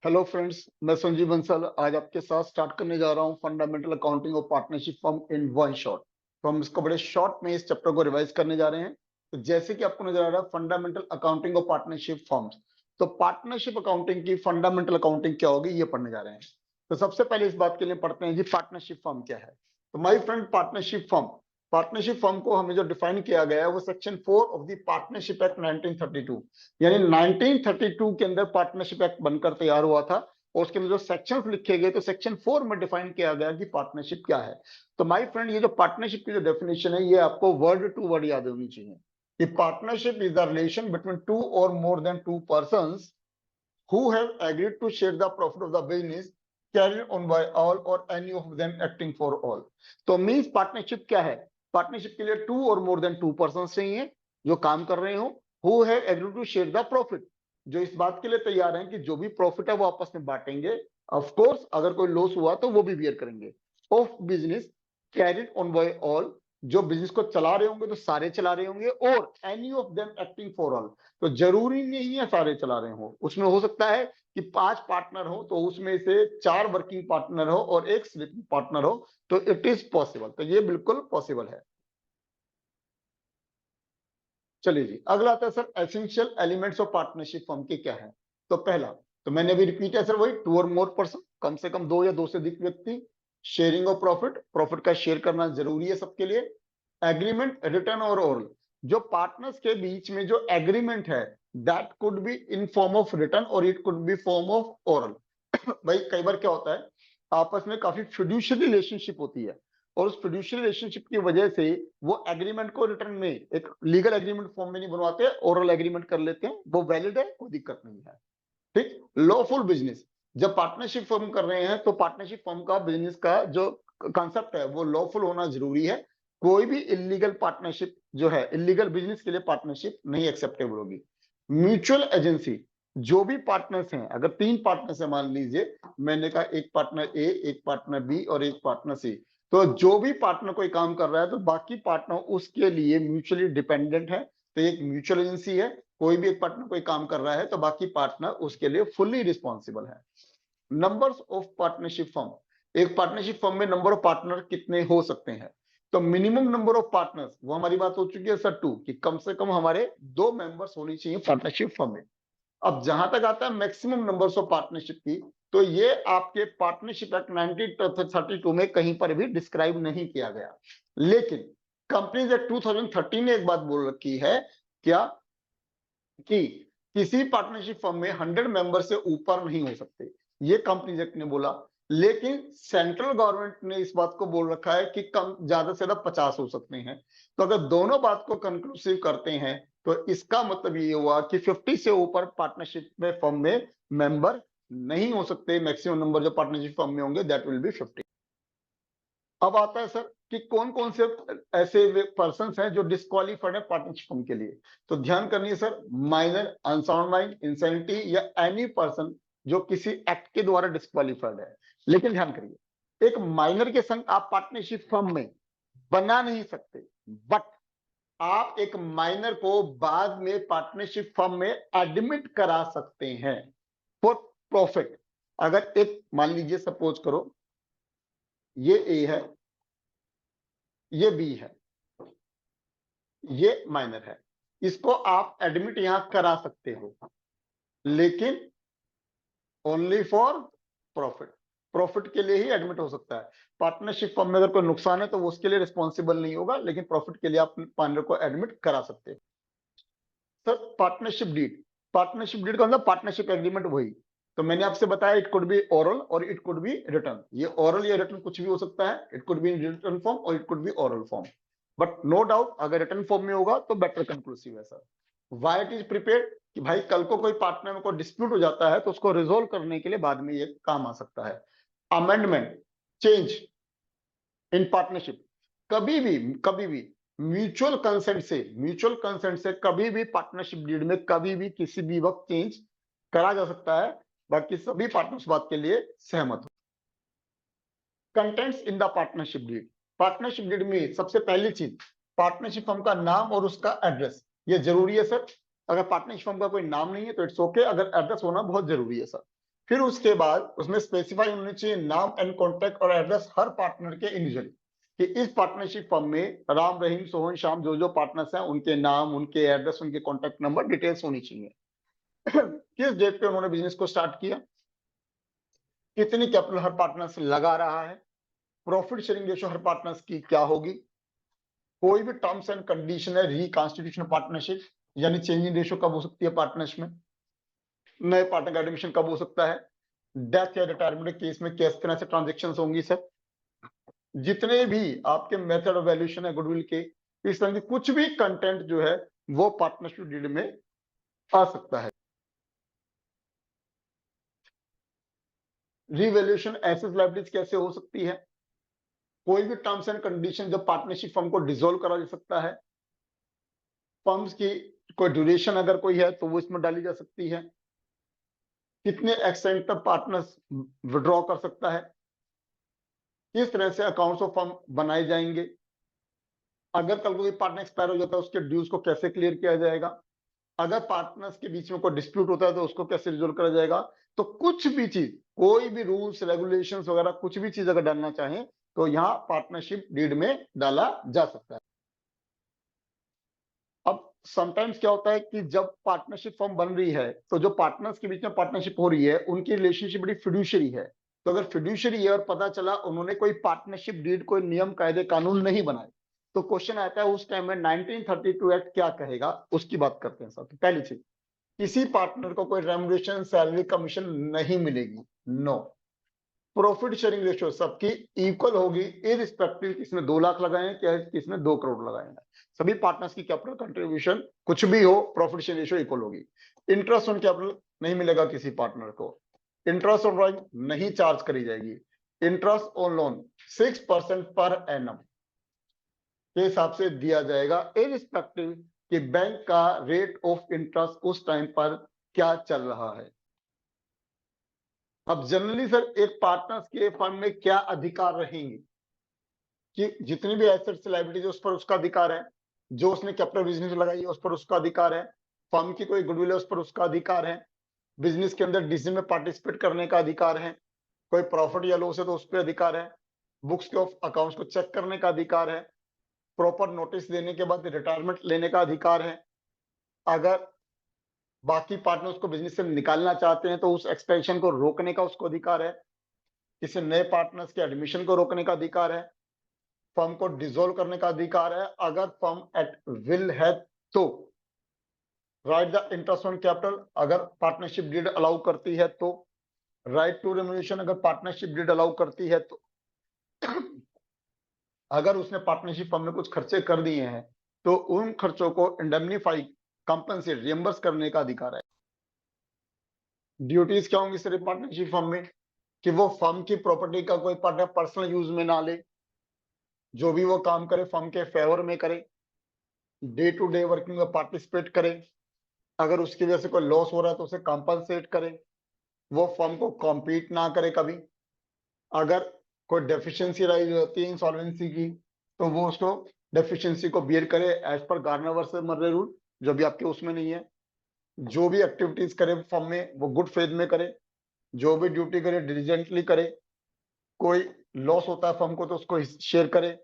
Hello friends, मैं संजीव बंसल आज आपके साथ स्टार्ट करने जा रहा हूं फंडामेंटल अकाउंटिंग और partnership form in one shot. तो हम इसको बड़े शॉर्ट में इस चैप्टर को रिवाइज करने जा रहे हैं। तो जैसे कि आपको नजर आ रहा है फंडामेंटल अकाउंटिंग और पार्टनरशिप फॉर्म्स, तो पार्टनरशिप अकाउंटिंग की फंडामेंटल अकाउंटिंग क्या होगी ये पढ़ने जा रहे हैं। तो सबसे पहले इस बात के लिए पढ़ते हैं जी पार्टनरशिप फॉर्म क्या है। तो माय फ्रेंड, पार्टनरशिप फॉर्म को हमें जो डिफाइन किया गया है वो section 4 of the partnership act 1932, यानी 1932 के अंदर पार्टनरशिप एक्ट बनकर तैयार हुआ था। और उसके अंदर जो सेक्शंस लिखे गए तो सेक्शन 4 में डिफाइन किया गया कि पार्टनरशिप क्या है। तो माय फ्रेंड, ये जो पार्टनरशिप की जो डेफिनेशन है ये आपको वर्ड टू वर्ड याद होनी चाहिए कि partnership is the relation between two और more than two persons who have agreed to share the profit of the business carried on by all or any of them acting for all। तो means partnership क्या है? Partnership के लिए to और more than to person चाहिए जो काम कर रहे हो। who have agreed to share the profit, जो इस बात के लिए तैयार हैं कि जो भी प्रॉफिट है वो आपस में बांटेंगे। ऑफ कोर्स अगर कोई लॉस हुआ तो वो भी बियर करेंगे। Of business carried on by all, जो बिजनेस को चला रहे होंगे तो सारे चला रहे होंगे। और any of them acting for all, तो जरूरी नहीं है सारे चला रहे हो, उसमें हो सकता है कि 5 पार्टनर हो तो उसमें से 4 वर्किंग पार्टनर हो और एक स्लीपिंग पार्टनर हो, तो इट इज पॉसिबल। तो ये बिल्कुल पॉसिबल है। चलिए जी, अगला आता है sir essential elements of partnership firm के क्या है। तो पहला, तो मैंने अभी रिपीट है सर वही, टू और मोर पर्सन, कम से कम 2 या 2 से अधिक व्यक्ति। शेयरिंग ऑफ प्रॉफिट, प्रॉफिट का शेयर करना जरूरी है सबके लिए। एग्रीमेंट रिटर्न और ओरल, जो पार्टनर्स के बीच में जो एग्रीमेंट है that could be in form of written और it could be form of oral. भाई कई बार क्या होता है, आपस में काफी फिड्यूशियरी रिलेशनशिप होती है और उस फिड्यूशियरी रिलेशनशिप की वजह से वो एग्रीमेंट को रिटर्न में एक लीगल एग्रीमेंट फॉर्म में नहीं बनवाते, ओरल एग्रीमेंट कर लेते हैं, वो वैलिड है, कोई दिक्कत नहीं है। ठीक। लॉफुल बिजनेस, जब पार्टनरशिप फॉर्म कर रहे हैं तो पार्टनरशिप फॉर्म का बिजनेस का जो कॉन्सेप्ट है वो लॉफुल होना जरूरी है। कोई भी इलीगल पार्टनरशिप जो है, इलीगल बिजनेस के लिए पार्टनरशिप नहीं एक्सेप्टेबल होगी। म्यूचुअल एजेंसी, जो भी पार्टनर्स हैं, अगर 3 पार्टनर्स है मान लीजिए, मैंने कहा एक पार्टनर ए, एक पार्टनर बी और एक पार्टनर सी, तो जो भी पार्टनर कोई काम कर रहा है तो बाकी पार्टनर उसके लिए म्यूचुअली डिपेंडेंट है, तो एक म्यूचुअल एजेंसी है। कोई भी एक पार्टनर कोई काम कर रहा है तो बाकी पार्टनर उसके लिए फुल्ली रिस्पॉन्सिबल है। नंबर्स ऑफ पार्टनरशिप फर्म, एक पार्टनरशिप फर्म में नंबर ऑफ पार्टनर कितने हो सकते हैं। तो मिनिमम नंबर ऑफ पार्टनर्स, वो हमारी बात हो चुकी है सर 2, कि कम से कम हमारे 2 मेंबर्स होनी चाहिए पार्टनरशिप फर्म में। अब जहां तक आता है मैक्सिमम नंबर्स ऑफ पार्टनरशिप की, तो ये आपके पार्टनरशिप एक्ट 1932 में कहीं पर भी डिस्क्राइब नहीं किया गया। लेकिन कंपनीज एक्ट 2013 ने एक बात बोल रखी है, क्या, कि किसी पार्टनरशिप फर्म में 100 मेंबर से ऊपर नहीं हो सकते, ये कंपनीज एक्ट ने बोला। लेकिन सेंट्रल गवर्नमेंट ने इस बात को बोल रखा है कि कम ज्यादा से ज्यादा 50 हो सकते हैं। तो अगर दोनों बात को कंक्लूसिव करते हैं तो इसका मतलब ये हुआ कि 50 से ऊपर पार्टनरशिप में फर्म में मेंबर नहीं हो सकते। मैक्सिमम नंबर जो पार्टनरशिप फर्म में होंगे दैट विल बी 50। अब आता है सर कि कौन कौन से ऐसे पर्संस हैं जो डिस्क्वालीफाइड है पार्टनरशिप फर्म के लिए। तो ध्यान करनी है sir, minor, unsound mind, insanity या एनी पर्सन जो किसी एक्ट के द्वारा डिस्क्वालीफाइड है। लेकिन ध्यान करिए, एक माइनर के संग आप पार्टनरशिप फर्म में बना नहीं सकते, बट आप एक माइनर को बाद में पार्टनरशिप फर्म में एडमिट करा सकते हैं फॉर प्रॉफिट। अगर एक मान लीजिए सपोज करो ये ए है, ये बी है, ये माइनर है, इसको आप एडमिट यहां करा सकते हो, लेकिन ओनली फॉर प्रॉफिट। प्रॉफिट के लिए ही एडमिट हो सकता है। पार्टनरशिप फर्म में अगर कोई नुकसान है तो वो उसके लिए रिस्पॉन्सिबल नहीं होगा, लेकिन प्रॉफिट के लिए आप पार्टनर को एडमिट करा सकते हो। Sir partnership deed, partnership deed का मतलब पार्टनरशिप एग्रीमेंट वही। तो मैंने आपसे बताया इट कुड बी ओरल और इट कुड बी रिटर्न। ये ओरल या रिटर्न कुछ भी हो सकता है, it could be in written form और it could be oral form. But no doubt अगर रिटर्न फॉर्म में होगा तो बेटर कंक्लूसिव है sir. Why it is prepared, कि भाई कल को कोई पार्टनर में कोई डिस्प्यूट हो जाता है तो उसको रिजोल्व करने के लिए बाद में ये काम आ सकता है। अमेंडमेंट, चेंज इन पार्टनरशिप, कभी भी म्यूचुअल कंसेंट से कभी भी पार्टनरशिप डीड में कभी भी किसी भी वक्त चेंज करा जा सकता है, बाकी सभी पार्टनर्स बात के लिए सहमत हो। Contents in the partnership deed, partnership deed में सबसे पहली चीज पार्टनरशिप फर्म का नाम और उसका एड्रेस, ये जरूरी है सर। अगर पार्टनरशिप फर्म का कोई नाम नहीं है तो इट्स ओके, अगर एड्रेस होना बहुत जरूरी है सर। फिर उसके बाद उसमें स्पेसिफाई होनी चाहिए नाम एंड कॉन्टैक्ट और एड्रेस हर पार्टनर के इंडिविजुअली, कि इस पार्टनरशिप फर्म में राम, रहीम, सोहन, श्याम जो जो पार्टनर्स हैं उनके नाम, उनके एड्रेस, उनके कॉन्टैक्ट नंबर, डिटेल्स होनी चाहिए। किस डेट पे उन्होंने बिजनेस को स्टार्ट किया, कितनी कैपिटल हर पार्टनर्स लगा रहा है, प्रॉफिट शेयरिंग रेशियो हर पार्टनर्स की क्या होगी, कोई भी टर्म्स एंड कंडीशन है रिकॉन्स्टिट्यूशन पार्टनरशिप, यानी चेंजिंग रेशियो कब हो सकती है पार्टनर्स में, नए पार्टनर का एडमिशन कब हो सकता है, डेथ या रिटायरमेंट केस में किस तरह से ट्रांजेक्शन होंगी। सर जितने भी आपके मेथड ऑफ वैल्यूएशन है गुडविल के, इस तरह की कुछ भी कंटेंट जो है वो पार्टनरशिप डीड में आ सकता है। रिवैल्यूएशन एसेट्स लायबिलिटीज कैसे हो सकती है, कोई भी टर्म्स एंड कंडीशन जब पार्टनरशिप फर्म को डिसॉल्व करा जा सकता है, फर्म्स की कोई ड्यूरेशन अगर कोई है तो वो इसमें डाली जा सकती है, कितने एक्सटेंट तक पार्टनर्स विड्रॉ कर सकता है, किस तरह से अकाउंट्स ऑफ फर्म बनाए जाएंगे, अगर कल को कोई पार्टनर एक्सपायर हो जाता है उसके ड्यूज को कैसे क्लियर किया जाएगा, अगर पार्टनर्स के बीच में कोई डिस्प्यूट होता है तो उसको कैसे रिजोल्व करा जाएगा। तो कुछ भी चीज, कोई भी रूल्स रेगुलेशंस वगैरह कुछ भी चीज अगर डालना चाहें तो यहाँ पार्टनरशिप डीड में डाला जा सकता है। अब समटाइम्स क्या होता है कि जब पार्टनरशिप फर्म बन रही है तो जो पार्टनर्स के बीच में पार्टनरशिप हो रही है उनकी रिलेशनशिप बड़ी फिड्यूशियरी है, तो अगर फिड्यूशियरी है और पता चला उन्होंने कोई पार्टनरशिप डीड, कोई नियम कायदे कानून नहीं बनाए, तो क्वेश्चन आता है उस टाइम में 1932 एक्ट क्या कहेगा, उसकी बात करते हैं। साथ पहली चीज, किसी पार्टनर को कोई रेम्युनरेशन, सैलरी, कमीशन नहीं मिलेगी, नो। प्रॉफिट शेयरिंग रेशियो सबकी इक्वल होगी, इररिस्पेक्टिव किसने 2 लाख लगाए हैं क्या किसने 2 करोड़ लगाए हैं, सभी पार्टनर्स की कैपिटल कंट्रीब्यूशन कुछ भी हो, प्रॉफिट शेयरिंग रेशियो इक्वल होगी। इंटरेस्ट ऑन कैपिटल नहीं मिलेगा किसी पार्टनर को, इंटरेस्ट ऑन ड्रॉइंग नहीं चार्ज करी जाएगी, interest on loan 6% per annum के हिसाब से दिया जाएगा, इररिस्पेक्टिव कि बैंक का रेट ऑफ इंटरेस्ट उस टाइम पर क्या चल रहा है। अब जनरली सर एक पार्टनर्स के फर्म में क्या अधिकार रहेंगे, कि जितनी भी एसेट्स लायबिलिटीज उस पर उसका अधिकार है, जो उसने कैपिटल बिजनेस लगाई है उस पर उसका अधिकार है, फर्म की कोई गुडविल है उस पर उसका अधिकार है, बिजनेस के अंदर डिसीजन में पार्टिसिपेट करने का अधिकार है, कोई प्रॉफिट या लॉस है तो उस पर अधिकार है, बुक्स के ऑफ अकाउंट्स को चेक करने का अधिकार है, प्रॉपर नोटिस देने के बाद रिटायरमेंट लेने का अधिकार है, अगर बाकी पार्टनर्स को बिजनेस से निकालना चाहते हैं तो उस एक्सपेंशन को रोकने का उसको अधिकार है, किसी नए पार्टनर्स के एडमिशन को रोकने का अधिकार है, फर्म को डिसॉल्व करने का अधिकार है, अगर फर्म एट विल है तो right the interest on capital अगर पार्टनरशिप डीड अलाउ करती है तो, राइट टू रेम्युनरेशन अगर पार्टनरशिप डीड अलाउ करती है तो, अगर उसने पार्टनरशिप फर्म में कुछ खर्चे कर दिए हैं तो उन खर्चों को इंडेमनीफाई, कंपनसेट, रियम्बर्स करने का अधिकार है। ड्यूटीज क्या होंगी सिर्फ पार्टनरशिप फर्म में, कि वो फर्म की प्रॉपर्टी का कोई पार्टनर पर्सनल यूज में ना ले, जो भी वो काम करे फर्म के फेवर में करे, डे टू डे वर्किंग में पार्टिसिपेट करे, अगर उसकी वजह से कोई लॉस हो रहा है तो उसे कंपनसेट करे, वो फर्म को कॉम्पीट ना करे कभी, अगर कोई डेफिशिएंसी राइज होती है इंसॉल्वेंसी की तो वो उसको डेफिशिएंसी को बियर करे एज पर गार्डनर वर्सेस मर्रे रूल, जो भी आपके उसमें नहीं है, जो भी एक्टिविटीज करे फर्म में वो गुड फेथ में करे, जो भी ड्यूटी करे डिलीजेंटली करे, कोई लॉस होता है फर्म को तो उसको शेयर करे,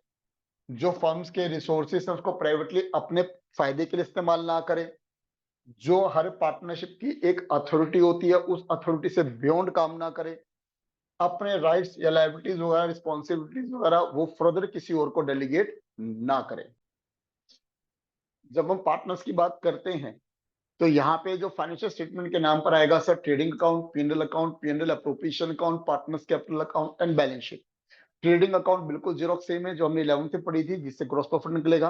जो फर्म्स के रिसोर्सेस हैं उसको प्राइवेटली अपने फायदे के लिए इस्तेमाल ना करे, जो हर पार्टनरशिप की एक अथॉरिटी होती है उस अथॉरिटी से बियॉन्ड काम ना करे, अपने राइट्स या लायबिलिटीज वगैरह, रिस्पॉन्सिबिलिटीज वगैरह वो फर्दर किसी और को डेलीगेट ना करे। जब हम पार्टनर्स की बात करते हैं तो यहाँ पे जो फाइनेंशियल स्टेटमेंट के नाम पर आएगा sir, trading account, PNL account, PNL appropriation account, partners capital account and balance sheet. Trading account बिल्कुल जीरोक्स सेम है जो हमने 11th में पढ़ी थी, जिससे ग्रॉस प्रॉफिट निकलेगा।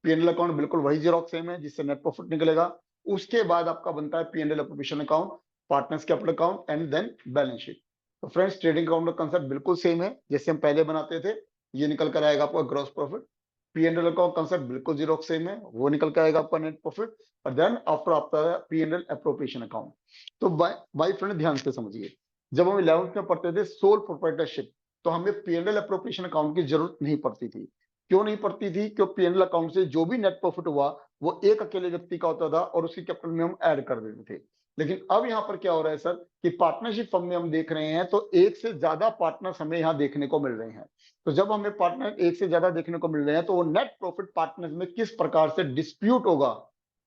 पीएनएल अकाउंट बिल्कुल वही जीरोक्स सेम है जिससे नेट प्रॉफिट निकलेगा। उसके बाद आपका बनता है PNL appropriation account, partners capital account and then balance sheet. तो फ्रेंड्स ट्रेडिंग अकाउंट का कंसेप्ट बिल्कुल सेम है जैसे हम पहले बनाते थे, ये निकल कर आएगा आपका gross profit. PNL account concept बिल्कुल जीरोक्स सेम है, वो निकल कर आएगा आपका नेट प्रॉफिट, और देन आफ्टर आता है पीएनएल अप्रोप्रिएशन अकाउंट। तो भाई फ्रेंड ध्यान से समझिए, जब हम 11th में पढ़ते थे सोल प्रोप्राइटरशिप तो हमें पीएनएल अप्रोप्रिएशन अकाउंट की जरूरत नहीं पड़ती थी। क्यों नहीं पड़ती थी? क्योंकि पीएनएल अकाउंट से जो भी नेट प्रॉफिट हुआ वो एक अकेले व्यक्ति का होता था और उसकी कैपिटल में हम ऐड कर देते थे। लेकिन अब यहाँ पर क्या हो रहा है सर कि पार्टनरशिप फर्म में हम देख रहे हैं तो एक से ज्यादा पार्टनर्स हमें यहाँ देखने को मिल रहे हैं। तो जब हमें पार्टनर एक से ज्यादा देखने को मिल रहे हैं तो वो नेट प्रॉफिट पार्टनर्स में किस प्रकार से डिस्ट्रीब्यूट होगा,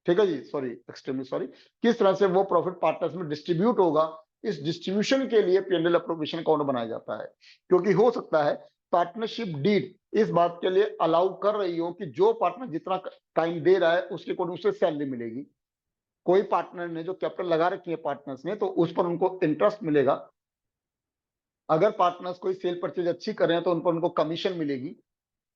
ठीक है जी, सॉरी एक्सट्रीमली सॉरी, किस तरह से वो प्रॉफिट पार्टनर्स में डिस्ट्रीब्यूट होगा, इस डिस्ट्रीब्यूशन के लिए P&L अप्रोप्रिएशन अकाउंट बनाया जाता है। क्योंकि हो सकता है पार्टनरशिप डीड इस बात के लिए अलाउ कर रही हो कि जो पार्टनर जितना टाइम दे रहा है उसके अकॉर्डिंग उसे सैलरी मिलेगी। कोई पार्टनर ने जो कैपिटल लगा रखी है पार्टनर्स ने तो उस पर उनको इंटरेस्ट मिलेगा। अगर पार्टनर्स कोई सेल परचेज अच्छी कर रहे हैं तो उन पर उनको कमीशन मिलेगी।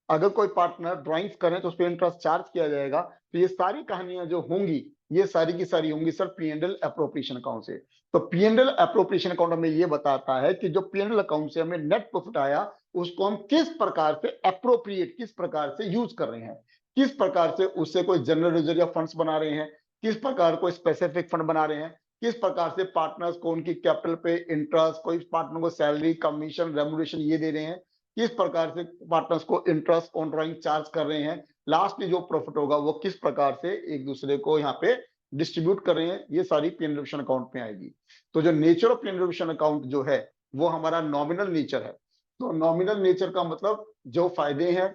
अगर कोई पार्टनर ड्राइंग्स करें तो उस पर इंटरेस्ट चार्ज किया जाएगा। तो ये सारी कहानियां जो होंगी ये सारी की सारी होंगी सर P&L अप्रोप्रिएशन अकाउंट से। तो P&L अप्रोप्रिएशन अकाउंट हमें ये बताता है कि जो P&L अकाउंट से हमें नेट प्रॉफिट आया उसको हम किस प्रकार से अप्रोप्रिएट, किस प्रकार से यूज कर रहे हैं, किस प्रकार से उससे कोई जनरल रिजर्व या फंड्स बना रहे हैं, किस प्रकार कोई स्पेसिफिक फंड बना रहे हैं, किस प्रकार से पार्टनर्स को उनकी कैपिटल पे इंटरेस्ट, कोई पार्टनर को सैलरी कमीशन रेमुनरेशन ये दे रहे हैं, किस प्रकार से पार्टनर्स को इंटरेस्ट ऑन ड्राइंग चार्ज कर रहे हैं, लास्ट में जो प्रॉफिट होगा वो किस प्रकार से एक दूसरे को यहाँ पे डिस्ट्रीब्यूट कर रहे हैं, ये सारी P&L अकाउंट में आएगी। तो जो नेचर ऑफ P&L अकाउंट जो है वो हमारा नॉमिनल नेचर है। तो नॉमिनल नेचर का मतलब जो फायदे हैं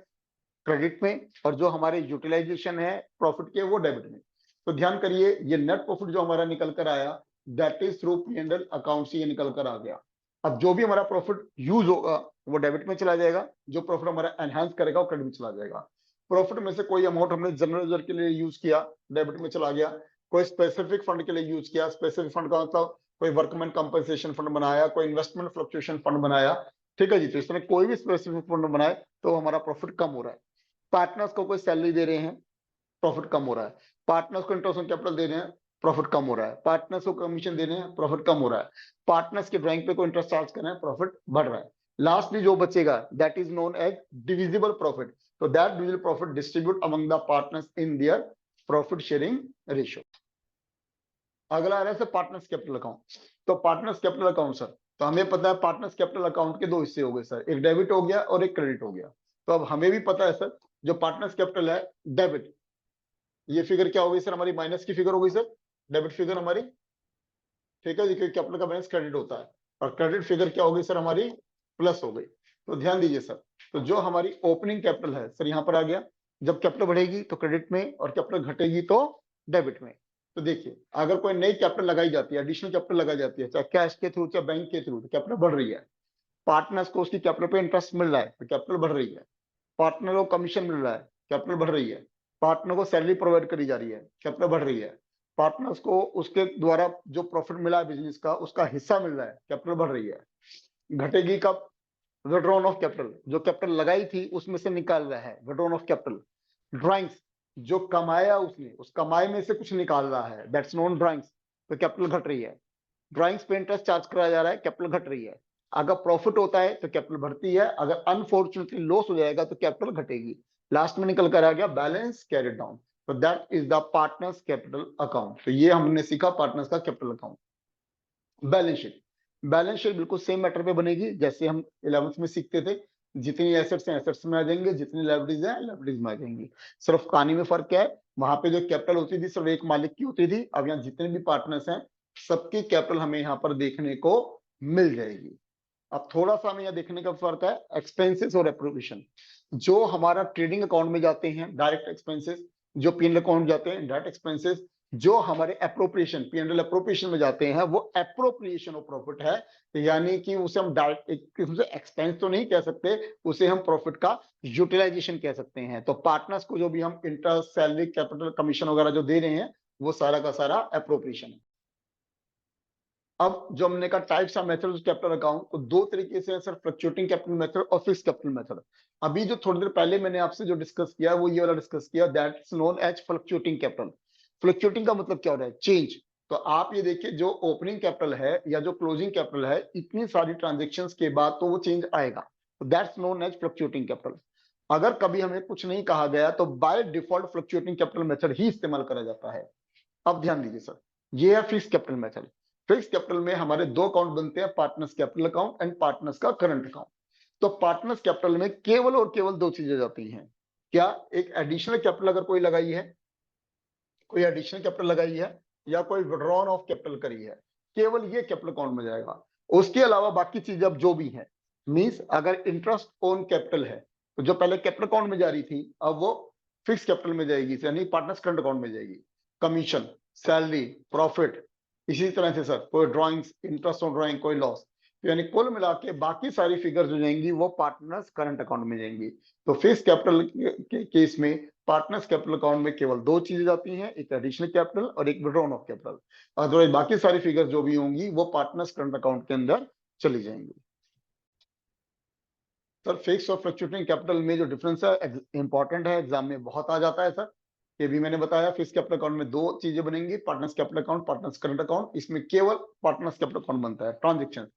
क्रेडिट में और जो हमारे यूटिलाइजेशन है प्रॉफिट के वो डेबिट में। तो ध्यान करिए ये नेट प्रॉफिट जो हमारा निकल कर आया that is through P&L account से ये निकल कर आ गया। अब जो भी हमारा प्रॉफिट यूज होगा वो डेबिट में चला जाएगा, जो प्रॉफिट हमारा एनहांस करेगा वो क्रेडिट में चला जाएगा। प्रॉफिट में से कोई अमाउंट हमने जनरल रिजर्व के लिए यूज किया डेबिट में चला गया, कोई स्पेसिफिक फंड के लिए यूज किया, स्पेसिफिक फंड का मतलब कोई वर्कमैन कंपनसेशन फंड बनाया, कोई इन्वेस्टमेंट फ्लक्चुएशन फंड बनाया, ठीक है जी। तो इस तरह कोई भी स्पेसिफिक फंड बनाए तो हमारा प्रॉफिट कम हो रहा है। पार्टनर्स को कोई सैलरी दे रहे हैं प्रॉफिट कम हो रहा है, पार्टनर्स को इंटरेस्ट ऑन कैपिटल दे रहे हैं प्रॉफिट कम हो रहा है, पार्टनर्स को कमीशन दे रहे हैं प्रॉफिट कम हो रहा है, पार्टनर्स के ड्राइंग पे कोई इंटरेस्ट चार्ज कर रहे हैं प्रॉफिट बढ़ रहा है। लास्टली जो बचेगा that is known as divisible profit. तो that divisible profit distribute among the partners in their profit sharing ratio. अगला आ रहा है पार्टनर्स कैपिटल अकाउंट। तो पार्टनर्स कैपिटल अकाउंट सर, तो हमें पता है पार्टनर्स कैपिटल अकाउंट के दो हिस्से हो गए सर, एक डेबिट हो गया और एक क्रेडिट हो गया। तो अब हमें भी पता है सर जो पार्टनर्स कैपिटल है डेबिट, ये फिगर क्या हो गई सर हमारी माइनस की फिगर हो गई सर, डेबिट फिगर हमारी, ठीक है जी, क्योंकि कैपिटल का बैलेंस क्रेडिट होता है, और क्रेडिट फिगर क्या हो गई सर हमारी प्लस हो गई। तो ध्यान दीजिए सर, तो जो हमारी ओपनिंग कैपिटल है सर यहाँ पर आ गया, जब कैपिटल बढ़ेगी तो क्रेडिट में और कैपिटल घटेगी तो डेबिट में। तो देखिए अगर कोई नई कैपिटल लगाई जाती है, एडिशनल कैपिटल लगाई जाती है चाहे कैश के थ्रू चाहे बैंक के थ्रू, तो कैपिटल बढ़ रही है, पार्टनर्स को उसकी कैपिटल पे इंटरेस्ट मिल रहा है तो कैपिटल बढ़ रही है, पार्टनर को कमीशन मिल रहा है कैपिटल बढ़ रही है, पार्टनर को सैलरी प्रोवाइड करी जा रही है कैपिटल बढ़ रही है, पार्टनर्स को उसके द्वारा जो प्रॉफिट मिला है बिजनेस का उसका हिस्सा मिल रहा है कैपिटल बढ़ रही है। घटेगी कब, विड्रॉन ऑफ कैपिटल, जो कैपिटल लगाई थी उसमें से निकाल रहा है विड्रॉन ऑफ कैपिटल। ड्राइंग्स, जो कमाया उसने उस कमाई में से कुछ निकाल रहा है दैट्स नोन ड्राइंग्स, तो कैपिटल घट रही है। ड्राइंग्स पे इंटरेस्ट चार्ज कराया जा रहा है कैपिटल घट रही है। अगर प्रॉफिट होता है तो कैपिटल बढ़ती है, अगर अनफॉर्चुनेटली लॉस हो जाएगा तो कैपिटल घटेगी। लास्ट में निकल कर आ गया बैलेंस कैरिड डाउन। तो that is the partners capital account. तो ये हमने सीखा पार्टनर्स का capital account. Balance sheet, balance sheet बिल्कुल सेम मैटर पे बनेगी जैसे हम 11th में सीखते थे, जितनी एसेट्स हैं एसेट्स में आ जाएंगे, जितनी लायबिलिटीज हैं लायबिलिटीज में आ जाएंगी। सिर्फ कहानी में फर्क क्या है, वहां पे जो कैपिटल होती थी सिर्फ एक मालिक की होती थी, अब यहाँ जितने भी पार्टनर्स हैं सबकी कैपिटल हमें यहाँ पर देखने को मिल जाएगी। अब थोड़ा सा हमें यहाँ देखने का फर्क है एक्सपेंसेस और एप्रोप्रिएशन। जो हमारा ट्रेडिंग अकाउंट में जाते हैं डायरेक्ट एक्सपेंसेस, जो P&L अकाउंट जाते हैं डायरेक्ट एक्सपेंसेस, जो हमारे एप्रोप्रिएशन P&L एप्रोप्रिएशन में जाते हैं वो एप्रोप्रिएशन ऑफ प्रॉफिट है। तो यानी कि उसे हम डायरेक्ट एक किस्म से एक्सपेंस तो नहीं कह सकते, उसे हम प्रॉफिट का यूटिलाइजेशन कह सकते हैं। तो पार्टनर्स को जो भी हम इंटरेस्ट सैलरी कैपिटल कमीशन वगैरह जो दे रहे हैं वो सारा का सारा एप्रोप्रिएशन है। अब जो हमने कहा types of method capital account, तो दो तरीके से है सर, फ्लक्चुएटिंग कैपिटल मेथड और फिक्स्ड कैपिटल मेथड। अभी जो थोड़ी देर पहले मैंने आपसे जो डिस्कस किया वो ये वाला डिस्कस किया that's known as fluctuating capital. Fluctuating का मतलब क्या हो रहा है, चेंज। तो आप ये देखिए जो ओपनिंग कैपिटल है या जो क्लोजिंग कैपिटल है इतनी सारी ट्रांजेक्शन के बाद तो वो चेंज आएगा, तो that's known as fluctuating capital. अगर कभी हमें कुछ नहीं कहा गया तो by default fluctuating capital method ही इस्तेमाल करा जाता है। अब ध्यान दीजिए सर, ये है fixed capital method. Fix capital में हमारे दो अकाउंट बनते हैं, partners capital account and partners का करंट अकाउंट। तो पार्टनर्स कैपिटल में केवल और केवल दो चीजें जाती हैं, क्या, एक एडिशनल कैपिटल अगर कोई लगाई है, कोई एडिशनल कैपिटल लगाई है या कोई विड्रॉन ऑफ कैपिटल करी है, केवल ये कैपिटल अकाउंट में जाएगा। उसके अलावा बाकी चीजें अब जो भी है, मींस अगर इंटरेस्ट ऑन कैपिटल है तो जो पहले कैपिटल अकाउंट में जा रही थी अब वो फिक्स कैपिटल में जाएगी, यानी पार्टनर्स करंट अकाउंट में जाएगी। कमीशन, सैलरी, प्रॉफिट, इसी तरह से सर कोई ड्राइंग्स, इंटरेस्ट ऑन ड्राइंग, कोई लॉस, यानी कुल मिला के बाकी सारी फिगर्स जो जाएंगी वो पार्टनर्स करंट अकाउंट में जाएंगी। तो फिक्स कैपिटल के केस में पार्टनर्स कैपिटल अकाउंट में केवल दो चीजें जाती हैं, एक एडिशनल कैपिटल और एक विड्रॉन ऑफ कैपिटल। अदरवाइज बाकी सारी फिगर्स जो भी होंगी वो पार्टनर्स करंट अकाउंट के अंदर चली जाएंगी। सर फिक्स और फ्लक्चुएटिंग कैपिटल में जो डिफरेंस है इंपॉर्टेंट है, एग्जाम में बहुत आ जाता है सर। ये भी मैंने बताया, फिक्स कैपिटल अकाउंट में दो चीजें बनेंगी, partners capital account, partners current account. इसमें केवल पार्टनर्स कैपिटल अकाउंट बनता है। ट्रांजेक्शन,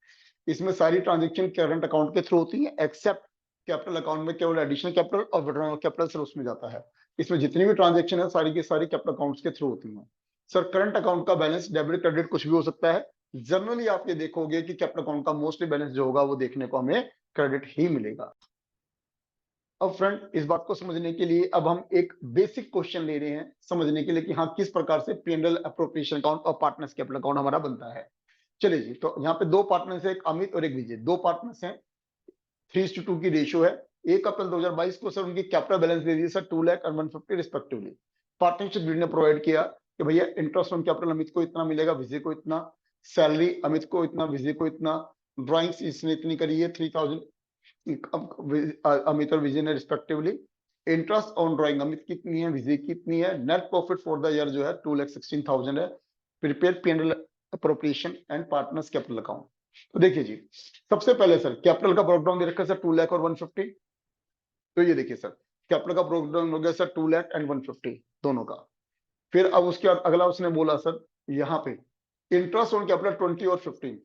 इसमें सारी ट्रांजेक्शन करंट अकाउंट के थ्रू होती है, एक्सेप्ट कैपिटल अकाउंट में केवल एडिशनल कैपिटल और विड्रॉल कैपिटल सर उसमें जाता है। इसमें जितनी भी ट्रांजेक्शन है सारी की सारी कैपिटल अकाउंट्स के थ्रू होती है। सर करंट अकाउंट का बैलेंस डेबिट क्रेडिट कुछ भी हो सकता है। जनरली आप ये देखोगे कि कैपिटल अकाउंट का मोस्टली बैलेंस जो होगा वो देखने को हमें क्रेडिट ही मिलेगा। अब फ्रेंड इस बात को समझने के लिए अब हम एक बेसिक क्वेश्चन ले रहे हैं समझने के लिए कि हाँ किस प्रकार से P&L एप्रोप्रिएशन अकाउंट और पार्टनर्स कैपिटल अकाउंट हमारा बनता है। चलिए जी, तो यहाँ पे दो पार्टनर्स है, एक अमित और एक विजय, दो पार्टनर्स हैं, 3:2 की रेशियो है। 1 अप्रैल 2022 को सर उनकी कैपिटल बैलेंस दे दी सर 2 लाख और 150 रिस्पेक्टिवली। पार्टनरशिप ग्रीड ने प्रोवाइड किया कि भैया इंटरेस्ट ऑन कैपिटल अमित को इतना मिलेगा, विजय को इतना, सैलरी अमित को इतना, विजय को इतना, ड्राइंग्स इसने इतनी करी है 3000 अमित और विजय ने respectively. Interest on drawing Amit कितनी है, विजय कितनी है। Net profit for the year जो है 2,16,000 है। Prepare P&L appropriation and partners capital account. तो देखिए जी, सबसे पहले सर कैपिटल का ब्रेकडाउन दे रखा है सर 2 लाख और 150। तो ये देखिए सर कैपिटल का ब्रेकडाउन हो गया सर 2 लाख एंड 150 दोनों का। फिर अब उसके बाद अगला उसने बोला सर यहाँ पे इंटरेस्ट ऑन कैपिटल 20 और 15।